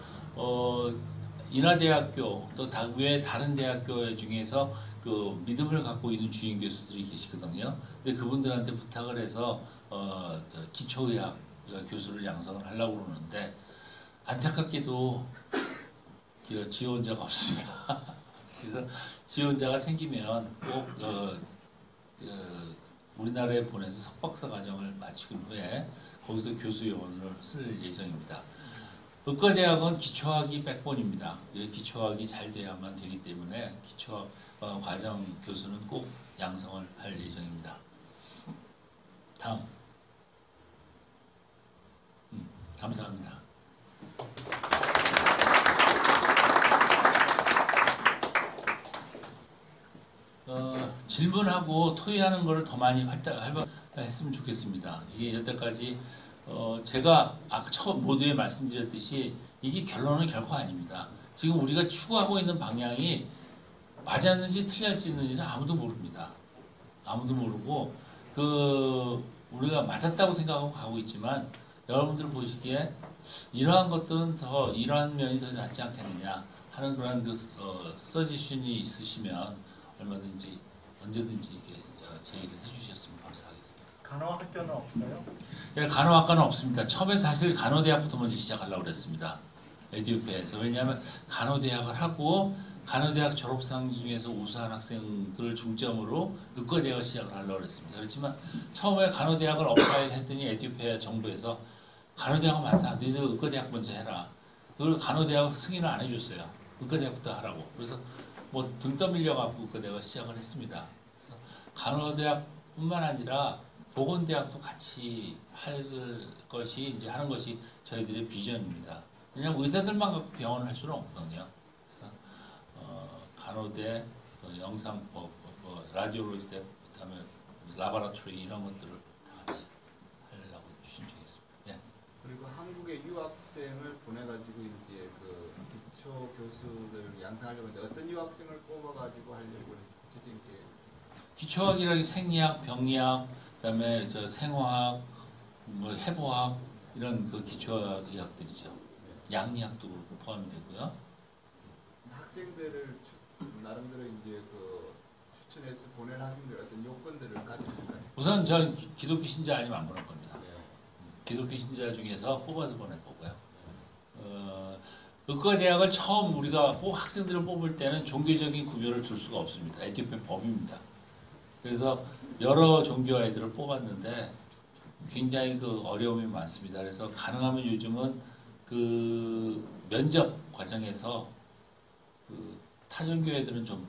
인하대학교 또 외 다른 대학교 중에서 그 믿음을 갖고 있는 주임 교수들이 계시거든요. 근데 그분들한테 부탁을 해서 기초의학 교수를 양성을 하려고 그러는데 안타깝게도 지원자가 없습니다. 그래서 지원자가 생기면 꼭 우리나라에 보내서 석박사 과정을 마치고 후에 거기서 교수 요원을 쓸 예정입니다. 의과대학은 기초학이 백본입니다. 기초학이 잘 돼야만 되기 때문에 기초학 과정 교수는 꼭 양성을 할 예정입니다. 다음. 감사합니다. 질문하고 토의하는 것을 더 많이 했으면 좋겠습니다. 이게 여태까지 제가 아까 처음 모두에 말씀드렸듯이 이게 결론은 결코 아닙니다. 지금 우리가 추구하고 있는 방향이 맞았는지 틀렸는지는 아무도 모릅니다. 아무도 모르고 우리가 맞았다고 생각하고 가고 있지만 여러분들 보시기에 이러한 것들은 더 이러한 면이 더 낫지 않겠느냐 하는 그런 서지션이 있으시면 얼마든지 언제든지 이렇게 제의를 해주셨으면 감사하겠습니다. 간호학교는 없어요? 예, 간호학과는 없습니다. 처음에 사실 간호대학부터 먼저 시작하려고 그랬습니다. 에듀페에서. 왜냐하면 간호대학을 하고 간호대학 졸업생 중에서 우수한 학생들을 중점으로 의과대학을 시작을 하려고 그랬습니다. 그렇지만 처음에 간호대학을 어플라이를 했더니 에듀페 정부에서 간호대학은 많다. 너희들 의과대학 먼저 해라. 그걸 간호대학 승인을 안 해줬어요. 의과대학부터 하라고. 그래서 뭐 등 떠밀려 갖고 의과대학을 시작을 했습니다. 그래서 간호대학뿐만 아니라 보건대학도 같이 할 것이 이제 하는 것이 저희들의 비전입니다. 왜냐하면 의사들만 갖고 병원을 할 수는 없거든요. 그래서 간호대, 영상법, 라디올로지대, 그다음에 라보라토리 이런 것들을 다 같이 하려고 추진중이었습니다. 예. 그리고 한국의 유학생을 보내가지고 이제 그 기초 교수들 양성하려고 하는데 어떤 유학생을 뽑아가지고 하려고 구체적인 계획? 기초학이라는 생리학, 병리학, 그다음에 생화학, 해부학 이런 그 기초의학들이죠. 양리학도 포함이 되고요. 학생들을 나름대로 이제 그 추천해서 보낼 학생들 어떤 요건들을 가지고 있나요? 우선 전 기독교 신자 아니면 안 보낼 겁니다. 네. 기독교 신자 중에서 뽑아서 보낼 거고요. 의과대학을 처음 우리가 학생들을 뽑을 때는 종교적인 구별을 둘 수가 없습니다. 에티오피아 법입니다. 그래서 여러 종교 아이들을 뽑았는데 굉장히 그 어려움이 많습니다. 그래서 가능하면 요즘은 그 면접 과정에서 그 타종교 애들은 좀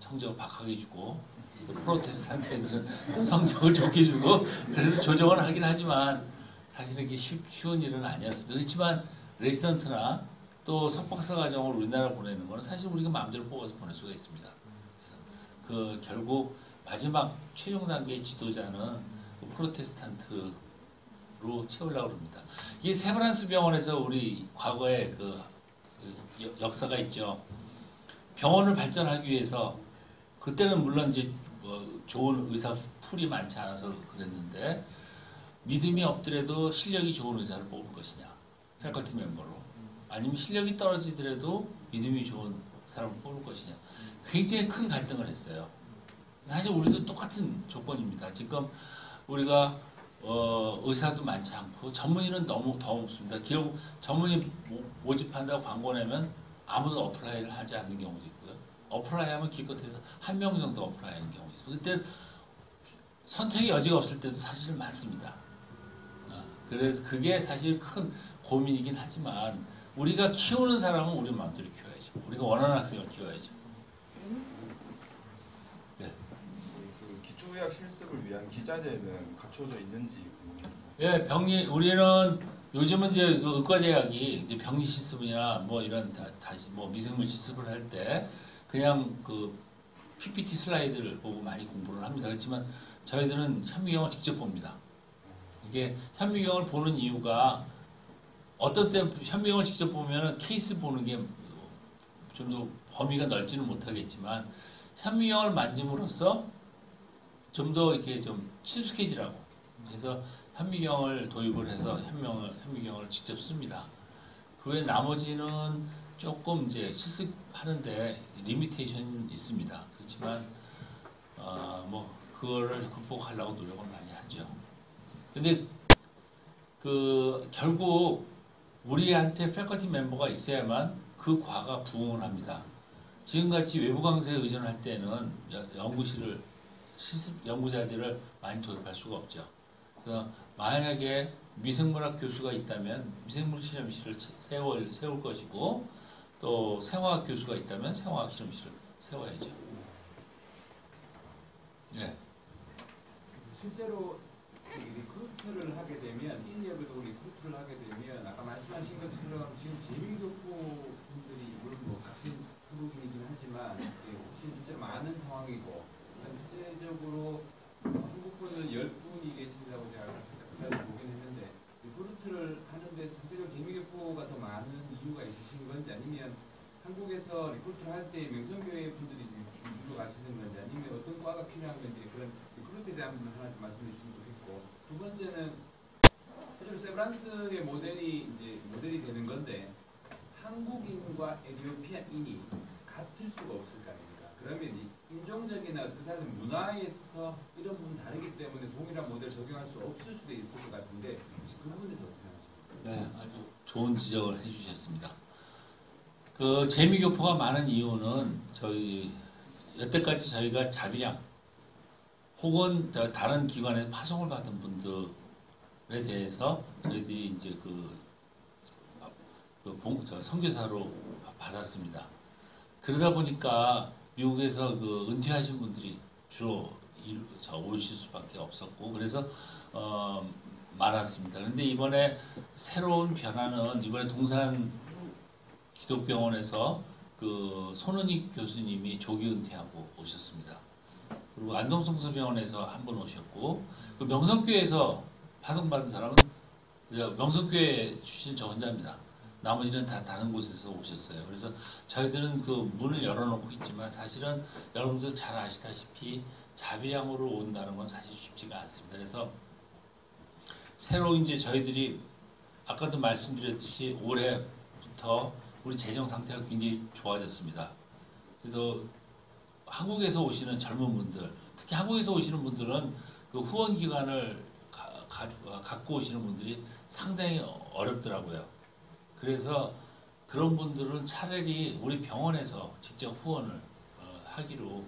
성적을 박하게 주고 또 프로테스탄트 애들은 성적을 좋게 주고 그래서 조정을 하긴 하지만 사실은 이게 쉬운 일은 아니었습니다. 그렇지만 레지던트나 또 석박사 과정을 우리나라 보내는 거는 사실 우리가 마음대로 뽑아서 보낼 수가 있습니다. 그래서 그 결국 마지막 최종 단계의 지도자는 그 프로테스탄트로 채우려고 합니다. 이게 세브란스 병원에서 우리 과거에 그 역사가 있죠. 병원을 발전하기 위해서 그때는 물론 이제 좋은 의사 풀이 많지 않아서 그랬는데 믿음이 없더라도 실력이 좋은 의사를 뽑을 것이냐 패컬티 멤버로 아니면 실력이 떨어지더라도 믿음이 좋은 사람을 뽑을 것이냐 굉장히 큰 갈등을 했어요. 사실 우리도 똑같은 조건입니다. 지금 우리가 의사도 많지 않고 전문의는 너무 더 없습니다. 기록 전문의 모집한다고 광고 내면 아무도 어플라이를 하지 않는 경우도 있고요. 어플라이하면 기껏해서 1명 정도 어플라이하는 경우가 있습니다. 그때 선택의 여지가 없을 때도 사실은 많습니다. 그래서 그게 사실 큰 고민이긴 하지만 우리가 키우는 사람은 우리 마음대로 키워야죠. 우리가 원하는 학생을 키워야죠. 네. 그 기초의학 실습을 위한 기자재는 갖춰져 있는지 예, 우리는 요즘은 이제 그 의과대학이 이제 병리 실습이나 뭐 이런 다시 뭐 미생물 실습을 할 때 그냥 그 PPT 슬라이드를 보고 많이 공부를 합니다. 그렇지만 저희들은 현미경을 직접 봅니다. 이게 현미경을 보는 이유가 어떤 때 현미경을 직접 보면은 케이스 보는 게 좀 더 범위가 넓지는 못하겠지만 현미경을 만짐으로써 좀 더 이렇게 좀 친숙해지라고 해서 현미경을 도입을 해서 현미경을 직접 씁니다. 그 외 나머지는 조금 이제 실습하는데 리미테이션 있습니다. 그렇지만 뭐 그거를 극복하려고 노력을 많이 하죠. 근데 그 결국 우리한테 패컬티 멤버가 있어야만 그 과가 부응을 합니다. 지금같이 외부 강사에 의존할 때는 연구실을 실습 연구자재를 많이 도입할 수가 없죠. 그래서 만약에 미생물학 교수가 있다면 미생물 실험실을 세울 것이고 또 생화학 교수가 있다면 생화학 실험실을 세워야죠. 예. 실제로 리크루트를 하게 되면 인력으로 리크루트를 하게 되면 아까 말씀하신 것처럼 지금 재미교포 분들이 물론 뭐 같은 그룹이긴 하지만 혹시 진짜 많은 상황이고 전체적으로 한국 분은 10분이 계신다고 제가 살짝 보긴 했는데 리크루트를 하는데 상대적으로 재미교포가 더 많은 이유가 있으신 건지 아니면 한국에서 리크루트를 할 때 명성교회 분들이 주로 가시는 건지 아니면 어떤 과가 필요한 건지 그런 리크루트에 대한 부분 하나 좀 말씀해 주시면 좋겠고 두 번째는 사실 세브란스의 모델이 되는 건데 한국인과 에티오피아인이 같을 수가 없을 거 아닙니까? 그러면 인종적이나 그 사람의 문화에 있어서 이런 부분 다르기 때문에 동일한 모델을 적용할 수 없을 수도 있을 것 같은데 혹시 그 부분에서 어떻게 생각하십니까? 네, 아주 좋은 지적을 해주셨습니다. 그 재미교포가 많은 이유는 여태까지 저희가 자비량 혹은 다른 기관에서 파송을 받은 분들에 대해서 저희들이 이제 선교사로 받았습니다. 그러다 보니까 미국에서 은퇴하신 분들이 주로 오실 수밖에 없었고 그래서 많았습니다. 그런데 이번에 새로운 변화는 이번에 동산 기독병원에서 손은희 교수님이 조기 은퇴하고 오셨습니다. 그리고 안동성서병원에서 한 분 오셨고 명성교회에서 파송받은 사람은 명성교회 출신 저 혼자입니다. 나머지는 다 다른 곳에서 오셨어요. 그래서 저희들은 그 문을 열어놓고 있지만 사실은 여러분들 잘 아시다시피 자비량으로 온다는 건 사실 쉽지가 않습니다. 그래서 새로 이제 저희들이 아까도 말씀드렸듯이 올해부터 우리 재정 상태가 굉장히 좋아졌습니다. 그래서 한국에서 오시는 젊은 분들, 특히 한국에서 오시는 분들은 그 후원 기관을 갖고 오시는 분들이 상당히 어렵더라고요. 그래서 그런 분들은 차라리 우리 병원에서 직접 후원을 하기로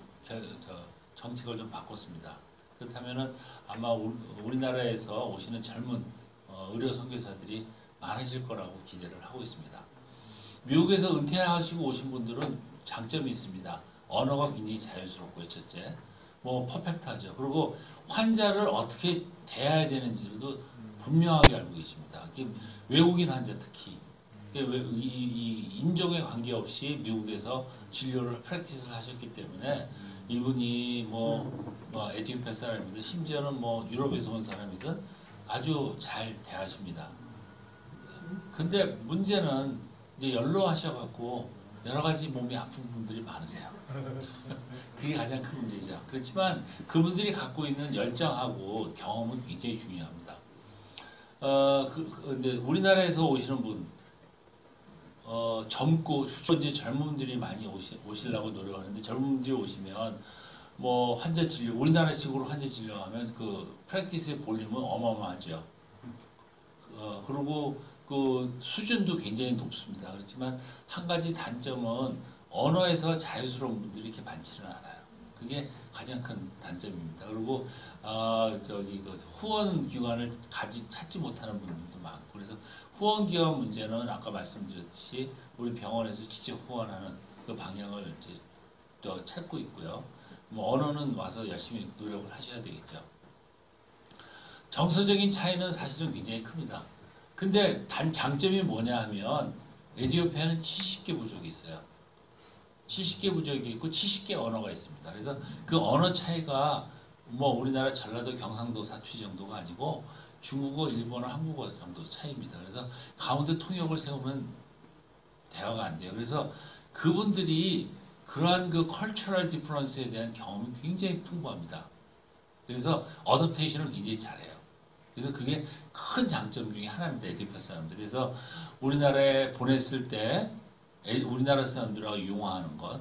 정책을 좀 바꿨습니다. 그렇다면은 아마 우리나라에서 오시는 젊은 의료 선교사들이 많아질 거라고 기대를 하고 있습니다. 미국에서 은퇴하시고 오신 분들은 장점이 있습니다. 언어가 굉장히 자연스럽고요, 첫째. 뭐 퍼펙트하죠. 그리고 환자를 어떻게 대해야 되는지도 분명하게 알고 계십니다. 외국인 환자 특히 이 인종에 관계없이 미국에서 진료를 프랙티스를 하셨기 때문에 이분이 에티오피아 사람이든 심지어는 유럽에서 온 사람이든 아주 잘 대하십니다. 근데 문제는 이제 연로하셔갖고 여러 가지 몸이 아픈 분들이 많으세요. 그게 가장 큰 문제죠. 그렇지만 그분들이 갖고 있는 열정하고 경험은 굉장히 중요합니다. 근데 우리나라에서 오시는 분, 젊고 이제 젊은 분들이 많이 오시려고 노력하는데 젊은 분들이 오시면 환자 진료, 우리나라식으로 환자 진료하면 그 프랙티스의 볼륨은 어마어마하죠. 그리고 그 수준도 굉장히 높습니다. 그렇지만 한 가지 단점은 언어에서 자유스러운 분들이 이렇게 많지는 않아요. 그게 가장 큰 단점입니다. 그리고 후원 기관을 찾지 못하는 분들도 많고 그래서 후원 기관 문제는 아까 말씀드렸듯이 우리 병원에서 직접 후원하는 그 방향을 이제 또 찾고 있고요. 언어는 와서 열심히 노력을 하셔야 되겠죠. 정서적인 차이는 사실은 굉장히 큽니다. 근데 장점이 뭐냐 하면 에티오피아는 70개 부족이 있어요. 70개 부족이 있고 70개 언어가 있습니다. 그래서 그 언어 차이가 우리나라 전라도 경상도 사투리 정도가 아니고 중국어, 일본어, 한국어 정도 차이입니다. 그래서 가운데 통역을 세우면 대화가 안 돼요. 그래서 그분들이 그러한 그 컬처럴 디퍼런스에 대한 경험이 굉장히 풍부합니다. 그래서 어댑테이션을 굉장히 잘해요. 그래서 그게 큰 장점 중에 하나입니다. 에티오피아 사람들이. 그래서 우리나라에 보냈을 때 우리나라 사람들하고 융화하는 것,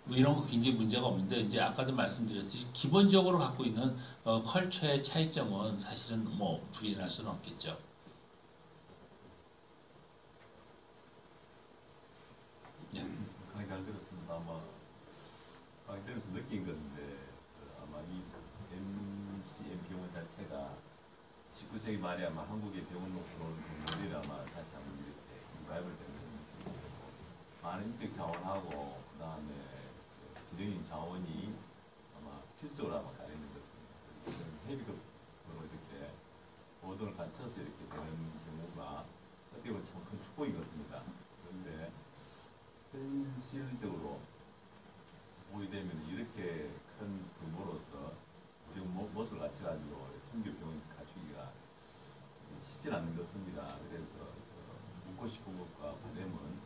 뭐 이런 거 굉장히 문제가 없는데, 이제 아까도 말씀드렸듯이 기본적으로 갖고 있는 컬처의 차이점은 사실은 뭐 부인할 수는 없겠죠. 예. 강의 잘 들었습니다. 아마 강의 들으면서 느낀 건데 아마 이 MCM 병원 자체가 19세기 말에 아마 한국의 병원 모델이 아마 다시 한번 이렇게 리바이벌 되는 느낌이고, 많은 인적 자원하고 그 다음에 기능인 자원이 아마 필수적으로 아마 깔려 있는 것입니다. 헤비급으로 이렇게 모든을 갖춰서 이렇게 되는 경우가 어떻게 보면 참 큰 축복인 것입니다. 그런데 현실적으로 보게 되면 이렇게 큰 규모로서 우리 못을 갖춰가지고 성교병원 갖추기가 쉽지 않는 것입니다. 그래서 묻고 싶은 것과 바람은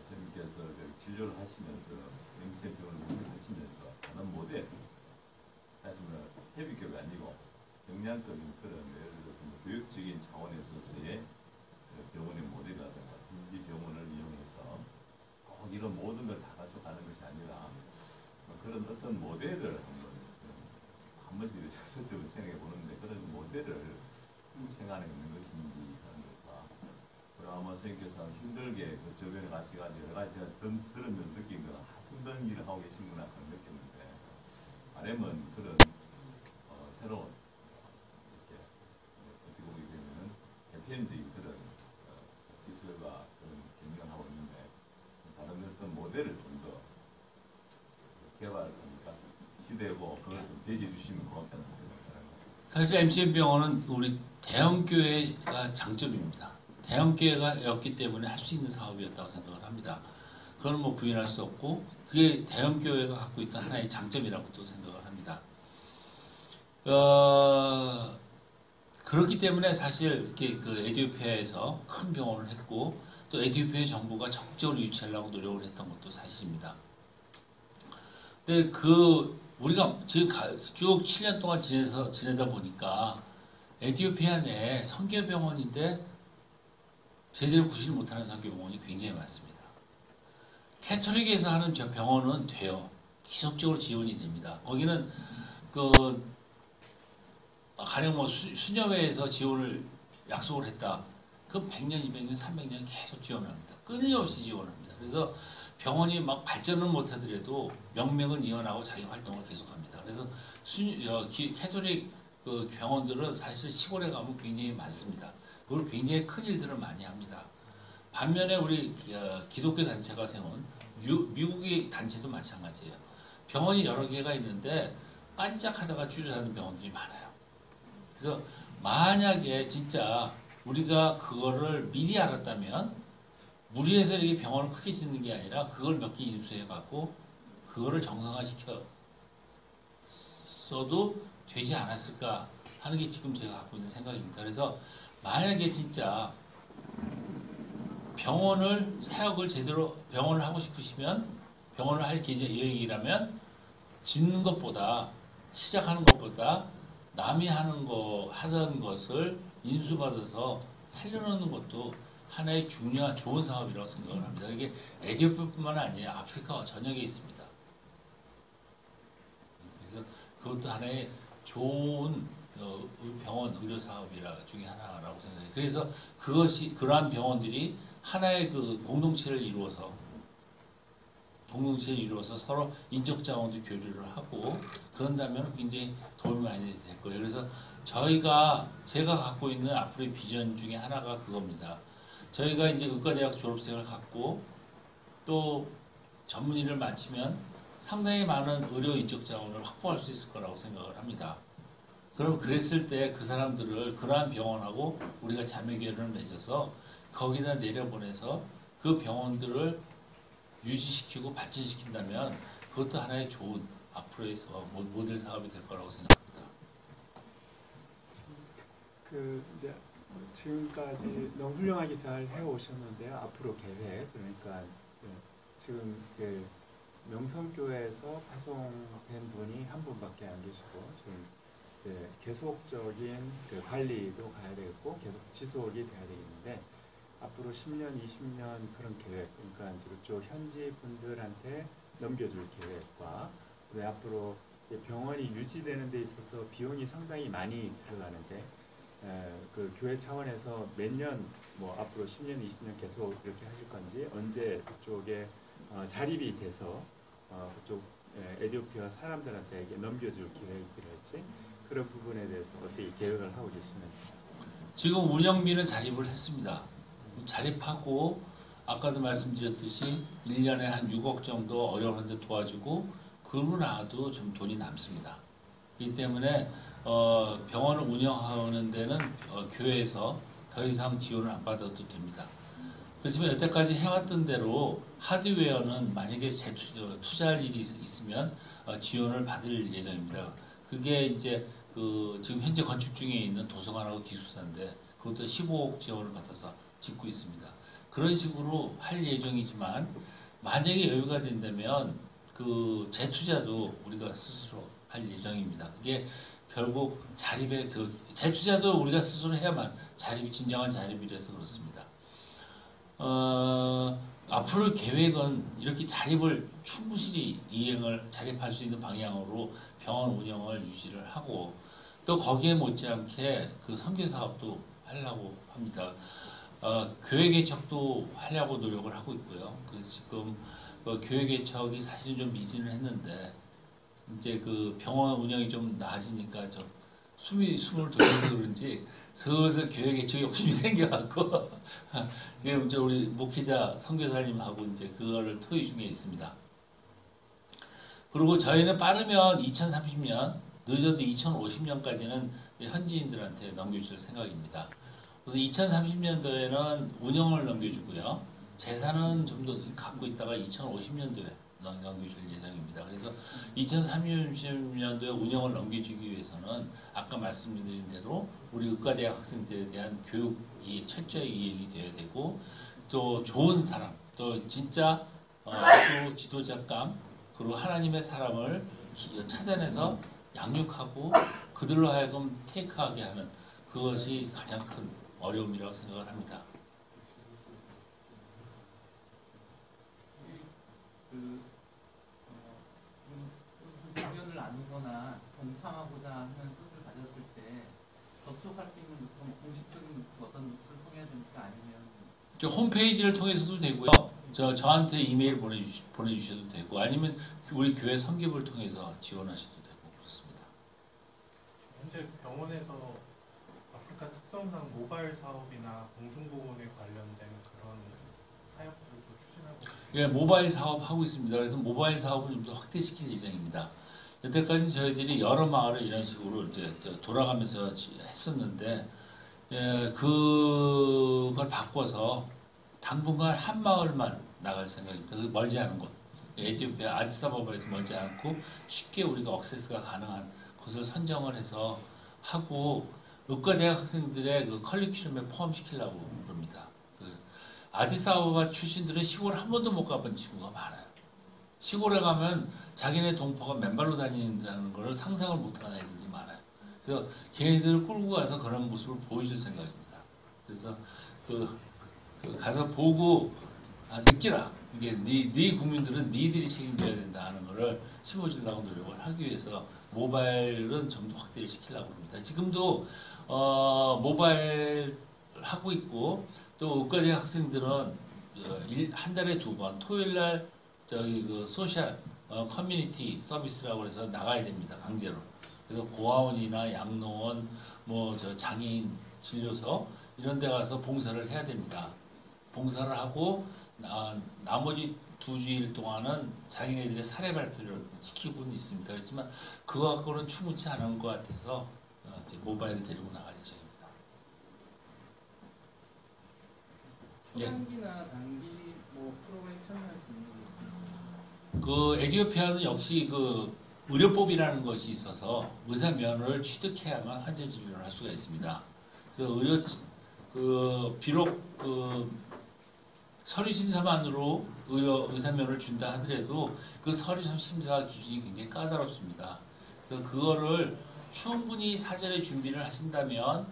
선생님께서 진료를 하시면서 MCM병원을 운영하시면서 다른 모델, 사실 헤비급이 아니고 역량적인 그런 예를 들어서 교육적인 차원에 있어서의 병원의 모델이라든가 현지 병원을 이용해서 꼭 이런 모든 걸 다 가져가는 것이 아니라 그런 어떤 모델을 한 번씩 적극적으로 생각해 보는데, 그런 모델을 생각하고 있는 것인지 하는 것과, 그리고 아마 선생님께서 힘들게 그 주변에 가시가지고 여러 가지 들으면서 느낀 건 힘든 일을 하고 계신구나 그런 느꼈는데, 바람은 그런 새로운 이렇게 어떻게 보게 되면 대표적인 그런 시설과 그런 경영을 하고 있는데, 다른 어떤 모델을 좀 더 개발하니까 시대고 그걸 좀 제시해 주시면 고맙다는 생각합니다. 사실 MCM 병원은 우리 대형교회가 장점입니다. 대형교회가였기 때문에 할 수 있는 사업이었다고 생각을 합니다. 그건 뭐 부인할 수 없고, 그게 대형교회가 갖고 있던 하나의 장점이라고 또 생각을 합니다. 그렇기 때문에 사실 이렇게 그 에티오피아에서 큰 병원을 했고, 또 에티오피아 정부가 적극적으로 유치하려고 노력을 했던 것도 사실입니다. 근데 우리가 지금 쭉 7년 동안 지내다 보니까 에티오피아 내 선교병원인데 제대로 구실을 못하는 선교병원이 굉장히 많습니다. 캐톨릭에서 하는 저 병원은 돼요. 기속적으로 지원이 됩니다. 거기는 가령 뭐 수녀회에서 지원을 약속을 했다. 그럼 100년, 200년, 300년 계속 지원을 합니다. 끊임없이 지원을 합니다. 그래서 병원이 막 발전은 못하더라도 명맥은 이어나고 자기 활동을 계속합니다. 그래서 캐톨릭 그 병원들은 사실 시골에 가면 굉장히 많습니다. 그걸 굉장히 큰 일들을 많이 합니다. 반면에 우리 기독교 단체가 세운 미국의 단체도 마찬가지예요. 병원이 여러 개가 있는데 반짝하다가 줄여하는 병원들이 많아요. 그래서 만약에 진짜 우리가 그거를 미리 알았다면 무리해서 이렇게 병원을 크게 짓는 게 아니라 그걸 몇 개 인수해 갖고 그거를 정상화시켰어도 되지 않았을까 하는 게 지금 제가 갖고 있는 생각입니다. 그래서 만약에 진짜 병원을 사역을 제대로 병원을 하고 싶으시면 병원을 할 계획이라면 짓는 것보다 시작하는 것보다 남이 하던 것을 인수받아서 살려놓는 것도 하나의 중요한 좋은 사업이라고 생각을 합니다. 이게 에티오피아뿐만 아니라 아프리카 전역에 있습니다. 그래서 그것도 하나의 좋은 병원 의료 사업이라 중에 하나라고 생각해요. 그래서 그러한 병원들이 하나의 그 공동체를 이루어서 서로 인적 자원도 교류를 하고 그런다면 굉장히 도움이 많이 될 거예요. 그래서 제가 갖고 있는 앞으로의 비전 중에 하나가 그겁니다. 저희가 이제 의과대학 졸업생을 갖고 또 전문의를 마치면 상당히 많은 의료 인적 자원을 확보할 수 있을 거라고 생각을 합니다. 그럼 그랬을 때 그 사람들을 그러한 병원하고 우리가 자매교회를 맺어서 거기다 내려보내서 그 병원들을 유지시키고 발전시킨다면 그것도 하나의 좋은 앞으로의 모델 사업이 될 거라고 생각합니다. 이제 지금까지 너무 훌륭하게 잘 해오셨는데요. 앞으로 계획, 그러니까 지금 명성교회에서 파송된 분이 한 분밖에 안 계시고 지금 이제 계속적인 그 관리도 가야 되겠고 계속 지속이 돼야 되겠는데 앞으로 10년, 20년 그런 계획, 그러니까 이제 그쪽 현지 분들한테 넘겨줄 계획과 왜 앞으로 병원이 유지되는 데 있어서 비용이 상당히 많이 들어가는데 그 교회 차원에서 몇 년, 뭐 앞으로 10년, 20년 계속 이렇게 하실 건지 언제 그쪽에 자립이 돼서 그쪽 에티오피아 사람들한테 넘겨줄 계획이 필요할지 그런 부분에 대해서 어떻게 계획을 하고 계시는지. 지금 운영비는 자립을 했습니다. 자립하고 아까도 말씀드렸듯이 1년에 한 6억 정도 어려운데 도와주고 그러고 나도 좀 돈이 남습니다. 그렇기 때문에 병원을 운영하는 데는 교회에서 더 이상 지원을 안 받아도 됩니다. 그렇지만 여태까지 해왔던 대로 하드웨어는 만약에 투자할 일이 있으면 지원을 받을 예정입니다. 그게 이제 지금 현재 건축 중에 있는 도서관하고 기숙사인데 그것도 15억 지원을 받아서 짓고 있습니다. 그런 식으로 할 예정이지만 만약에 여유가 된다면 그 재투자도 우리가 스스로 할 예정입니다. 그게 결국 자립의 재투자도 우리가 스스로 해야만 자립이 진정한 자립이라서 그렇습니다. 앞으로 계획은 이렇게 자립을 충분히 자립할 수 있는 방향으로 병원 운영을 유지를 하고 또 거기에 못지않게 그 선교 사업도 하려고 합니다. 교회 개척도 하려고 노력을 하고 있고요. 그래서 지금 교회 개척이 사실은 좀 미진을 했는데 이제 그 병원 운영이 좀 나아지니까 좀 숨을 돌려서 그런지 슬슬 교회 개척 욕심이 생겨갖고 지금 우리 목회자 선교사님하고 이제 그거를 토의 중에 있습니다. 그리고 저희는 빠르면 2030년, 늦어도 2050년까지는 현지인들한테 넘겨줄 생각입니다. 그래서 2030년도에는 운영을 넘겨주고요. 재산은 좀 더 갖고 있다가 2050년도에 넘겨줄 예정입니다. 그래서 2030년도에 운영을 넘겨주기 위해서는 아까 말씀드린 대로 우리 의과대학 학생들에 대한 교육이 철저히 이행이 되어야 되고 또 좋은 사람, 또 진짜 또 지도자감, 그리고 하나님의 사람을 찾아내서 양육하고 그들로 하여금 테이크하게 하는 그것이 가장 큰 어려움이라고 생각을 합니다. 의견을 나누거나 동참하고자 하는 뜻을 가졌을 때 접촉할 수 있는 공식적인 루트, 어떤 루트를 통해야 됩니까? 아니면 저 홈페이지를 통해서도 되고요. 저한테 이메일 보내주셔도 되고 아니면 우리 교회 선교부를 통해서 지원하셔도 되고 그렇습니다. 현재 병원에서 아프리카 특성상 모바일 사업이나 공중보건에 관련된 그런 사역들도 추진하고 있습니다. 예, 모바일 사업 하고 있습니다. 그래서 모바일 사업을 좀 더 확대시킬 예정입니다. 여태까지 저희들이 여러 마을을 이런 식으로 이제 돌아가면서 했었는데 예, 그걸 바꿔서 당분간 한 마을만 나갈 생각입니다. 멀지 않은 곳, 에티오피아 아디스아바바에서 멀지 않고 쉽게 우리가 액세스가 가능한 곳을 선정을 해서 하고 의과대학 학생들의 그 커리큘럼에 포함시키려고 그럽니다. 아디스아바바 출신들은 시골 한 번도 못 가본 친구가 많아요. 시골에 가면 자기네 동포가 맨발로 다닌다는 걸 상상을 못하는 애들이 많아요. 그래서 걔네들을 끌고 가서 그런 모습을 보여줄 생각입니다. 그래서 가서 보고 느끼라. 이게 네 국민들은 니들이 책임져야 된다 하는 거를 심어주려고 노력을 하기 위해서 모바일은 좀 더 확대를 시키려고 합니다. 지금도 모바일 하고 있고 또 의과대학 학생들은 한 달에 2번 토요일날 그 소셜 커뮤니티 서비스라고 해서 나가야 됩니다. 강제로. 그래서 고아원이나 양로원, 장애인 진료소 이런 데 가서 봉사를 해야 됩니다. 봉사를 하고 나머지 2주일 동안은 자기네들의 사례 발표를 시키고는 있습니다. 그렇지만 그거 갖고는 충분치 않은 것 같아서 이제 모바일을 데리고 나갈 예정입니다. 초단기나 단기 프로그램 참여할 수 있는 게 있습니다. 그 에티오피아는 역시 그 의료법이라는 것이 있어서 의사 면허를 취득해야만 환자 진료를 할 수가 있습니다. 그래서 비록 서류 심사만으로 의사 면허를 준다 하더라도 그 서류 심사 기준이 굉장히 까다롭습니다. 그래서 그거를 충분히 사전에 준비를 하신다면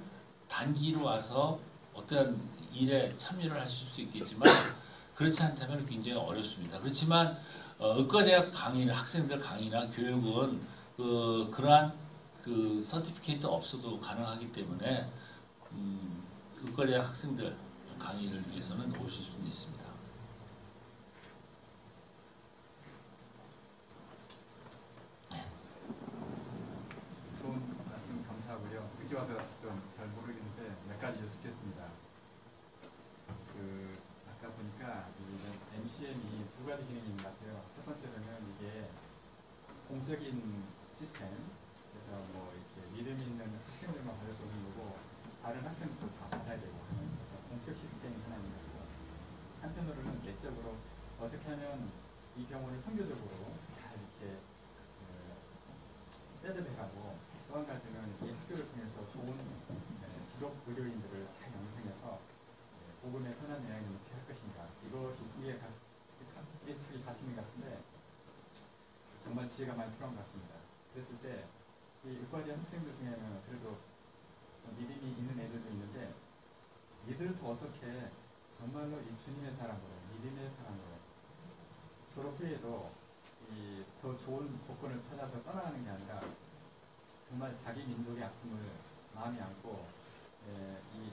단기로 와서 어떤 일에 참여를 하실 수 있겠지만 그렇지 않다면 굉장히 어렵습니다. 그렇지만 의과대학 강의나 학생들 강의나 교육은 그러한 그 서티피케이트 없어도 가능하기 때문에 의과대학 학생들 강의를 위해서는 오실 수는 있습니다. 좋은 말씀 감사하고요. 늦게 와서 좀 잘 모르겠는데 몇 가지 여쭙겠습니다. 아까 보니까 MCM이 두 가지 기능이 있는 것 같아요. 첫 번째로는 이게 공적인 시스템, 그래서 뭐 이렇게 믿음 있는 학생들만 받을 수 있는 거고 다른 학생들도 다 받아야 되고 하는 공적 시스템이 하나 있는 거고, 한편으로는 내적으로 어떻게 하면 이 병원을 선교적으로 잘 이렇게 셋업해가고 또 한 가지는 이 학교를 통해서 좋은 기록 의료인들을 잘 양성해서 복음의 선한 영향을 미치게 할 것인가, 이것이 이게 축이 같이 있는 것 같은데 정말 지혜가 많이 필요한 것 같습니다. 그랬을 때 이 의과대학 학생들 중에는 그래도 믿음이 있는 애들도 있는데 이들도 어떻게 정말로 이 주님의 사랑으로, 믿음의 사랑으로 졸업 후에도 이 더 좋은 조건을 찾아서 떠나가는 게 아니라 정말 자기 민족의 아픔을 마음에 안고 이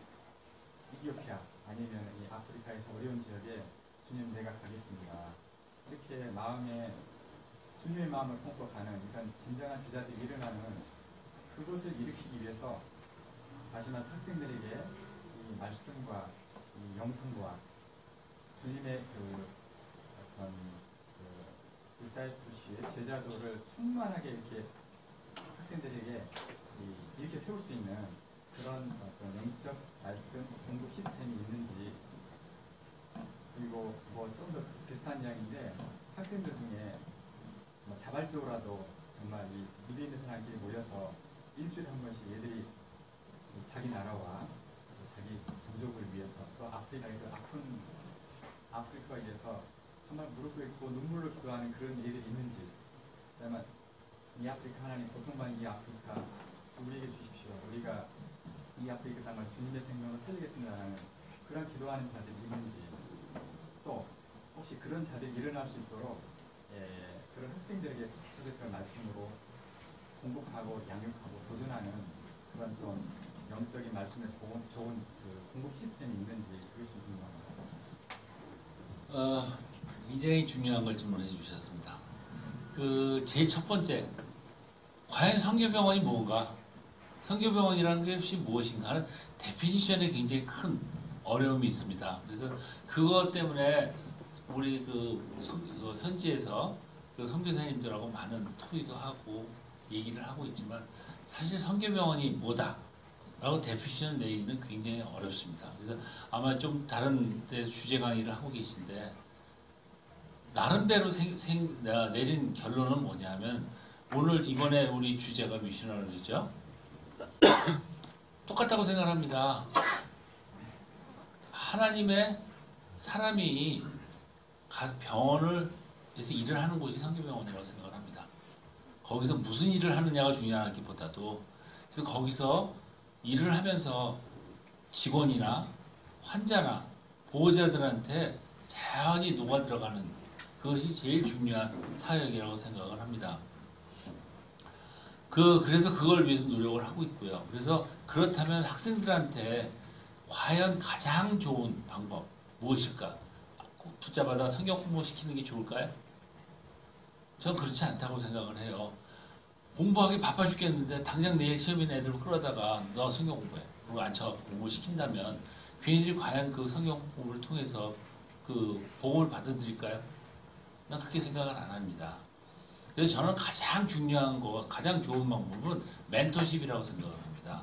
이디오피아 아니면 이 아프리카의 어려운 지역에 주님 내가 가겠습니다. 이렇게 마음에 주님의 마음을 품고 가는, 그러니까 진정한 제자들이 일어나는 그것을 일으키기 위해서 다시 말해서 학생들에게 이 말씀과 이 영성과 주님의 그 어떤 디사이플십, 제자도를 충만하게 이렇게 학생들에게 이렇게 세울 수 있는 그런 어떤 영적 말씀 공부 시스템이 있는지, 그리고 뭐 좀 더 비슷한 이야기인데 학생들 중에 뭐 자발적으로라도 정말 이 믿음 있는 사람끼리 모여서 일주일에 한 번씩 얘들이 자기 나라와 자기 종족을 위해서 또 아프리카에서 아픈 아프리카에서 정말 무릎 꿇고 눈물로 기도하는 그런 일들이 있는지, 그다음에 이 아프리카 하나님 고통받는 이 아프리카 우리에게 주십시오. 우리가 이 아프리카 땅을 주님의 생명으로 살리겠습니다라는 그런 기도하는 자들이 있는지, 또 혹시 그런 자들이 일어날 수 있도록 그런 학생들에게 계속해서 말씀으로 공급하고 양육하고 도전하는 그런 좀 영적인 말씀의 좋은 그 공급 시스템이 있는지 그것이 궁금합니다. 굉장히 중요한 걸 질문해 주셨습니다. 제일 첫 번째, 과연 선교병원이 뭔가? 선교병원이라는 것이 무엇인가 하는 데피니션에 굉장히 큰 어려움이 있습니다. 그래서 그것 때문에 우리 현지에서 선교사님들하고 많은 토의도 하고 얘기를 하고 있지만 사실 선교병원이 뭐다? 라고 데피니션을 내기는 굉장히 어렵습니다. 그래서 아마 좀 다른 데서 주제 강의를 하고 계신데 나름대로 내린 결론은 뭐냐면 오늘 이번에 우리 주제가 미셔너리죠. 똑같다고 생각합니다. 하나님의 사람이 병원에서 일을 하는 곳이 선교병원이라고 생각을 합니다. 거기서 무슨 일을 하느냐가 중요하기보다도 그래서 거기서 일을 하면서 직원이나 환자나 보호자들한테 자연히 녹아 들어가는 그것이 제일 중요한 사역이라고 생각을 합니다. 그래서 그걸 위해서 노력을 하고 있고요. 그래서 그렇다면 학생들한테 과연 가장 좋은 방법 무엇일까? 붙잡아다 성경 공부시키는 게 좋을까요? 전 그렇지 않다고 생각을 해요. 공부하기 바빠 죽겠는데 당장 내일 시험인 애들 끌어다가 너 성경 공부해. 그리고 앉혀갖고 공부시킨다면 걔네들이 과연 그 성경 공부를 통해서 그 복음을 받아들일까요? 난 그렇게 생각을 안 합니다. 그래서 저는 가장 중요한 거, 가장 좋은 방법은 멘토십이라고 생각을 합니다.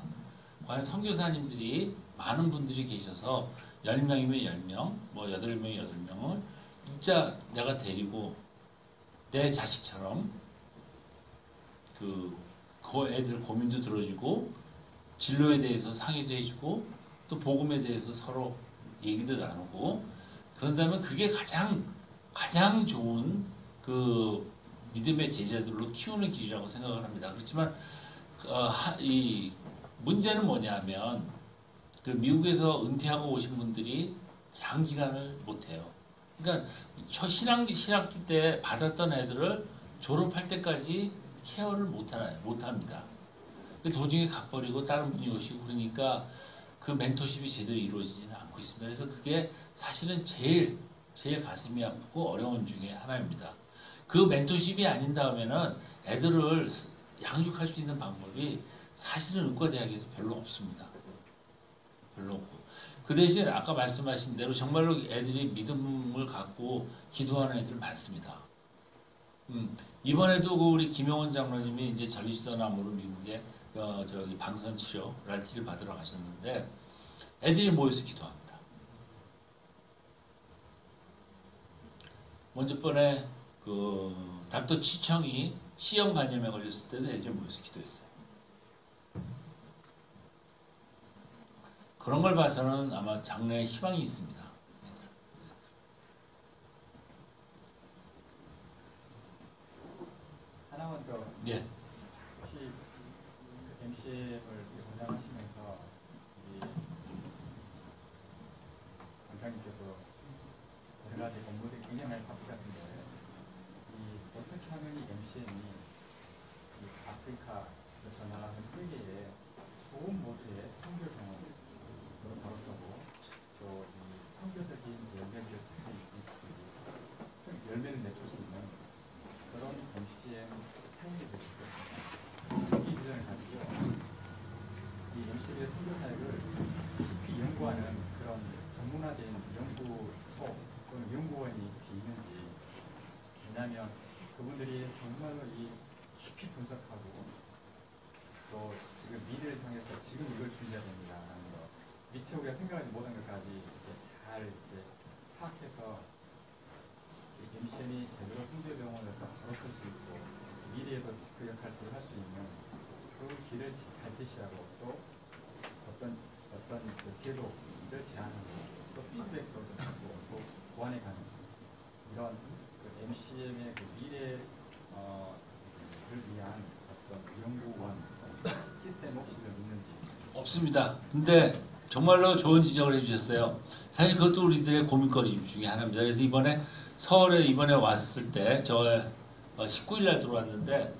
과연 선교사님들이 많은 분들이 계셔서 10명이면 10명, 뭐 8명이면 8명을 진짜 내가 데리고 내 자식처럼 그 애들 고민도 들어주고 진로에 대해서 상의도 해주고 또 복음에 대해서 서로 얘기도 나누고 그런다면 그게 가장 좋은 그 믿음의 제자들로 키우는 길이라고 생각을 합니다. 그렇지만 이 문제는 뭐냐면 그 미국에서 은퇴하고 오신 분들이 장기간을 못해요. 그러니까 신학기 때 받았던 애들을 졸업할 때까지 케어를 못합니다. 도중에 가버리고 다른 분이 오시고 그러니까 그 멘토십이 제대로 이루어지지는 않고 있습니다. 그래서 그게 사실은 제일 가슴이 아프고 어려운 중에 하나입니다. 그 멘토십이 아닌 다음에는 애들을 양육할 수 있는 방법이 사실은 의과대학에서 별로 없습니다. 별로 없고. 그 대신 아까 말씀하신 대로 정말로 애들이 믿음을 갖고 기도하는 애들 많습니다. 이번에도 그 우리 김영원 장로님이 이제 전립선암으로 미국에 저기 방사치료 RT를 받으러 가셨는데 애들이 모여서 기도합니다. 먼저 번에 그 닥터 치청이 C형 간염에 걸렸을 때도 애들이 모여서 기도했어요. 그런 걸 봐서는 아마 장래에 희망이 있습니다. 하나만 더. 예. 혹시 MCM을 운영하시면서 우리 원장님께서 여러 가지 업무들이 굉장히 많이 바쁘 같은데 어떻게 하면 이 MCM이 아프리카에서 나가는 세계에 좋은 모드의 선교 경험을 걸어서고 또 선교적인 열매를 내줄 수 있는 그런 MCM 사역이 될 수 있습니다. 이 비전을 가지고 이 MCM의 선교 사역을 깊이 연구하는 그런 전문화된 연구소 또는 연구원이 혹시 있는지. 왜냐하면 그분들이 정말로 이 깊이 분석하고 또 지금 미래를 향해서 지금 이걸 준비해야 됩니다라는 거, 미처 우리가 생각하지 못한 것까지 잘 파악해서 MCM이 제대로 선교병원에서 바로 설 수 있고 미래에도 그 역할을 제대로 할 수 있는 그 길을 잘 제시하고 또 어떤 그 제도를 제안하고 또 피드백도 하고 또 보완해 가는 이런 그 MCM의 그 미래를 위한 어떤 연구원 시스템 혹시 좀 있는지. 없습니다. 근데 정말로 좋은 지적을 해주셨어요. 사실 그것도 우리들의 고민거리 중에 하나입니다. 그래서 이번에 서울에 왔을 때 저 19일 날 들어왔는데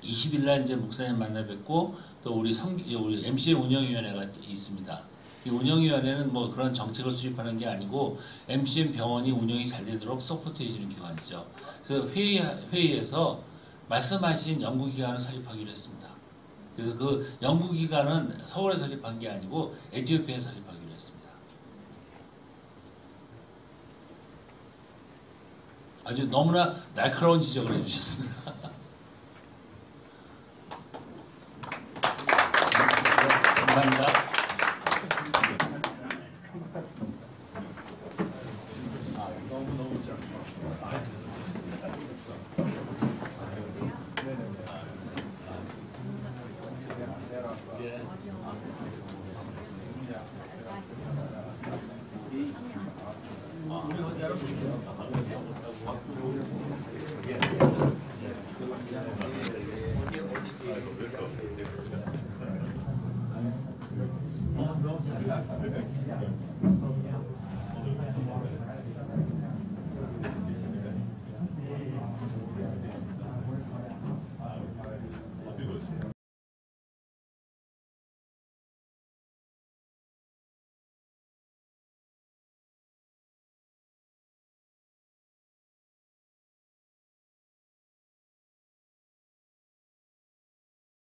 20일 날 이제 목사님 만나 뵙고 또 우리 MCM 운영위원회가 있습니다. 이 운영위원회는 뭐 그런 정책을 수립하는 게 아니고 MCM 병원이 운영이 잘 되도록 서포트해 주는 기관이죠. 그래서 회의에서 말씀하신 연구기관을 설립하기로 했습니다. 그래서 그 연구기관은 서울에 설립한 게 아니고 에티오피아에 설립하기로 했습니다. 아주 너무나 날카로운 지적을 해주셨습니다. 감사합니다.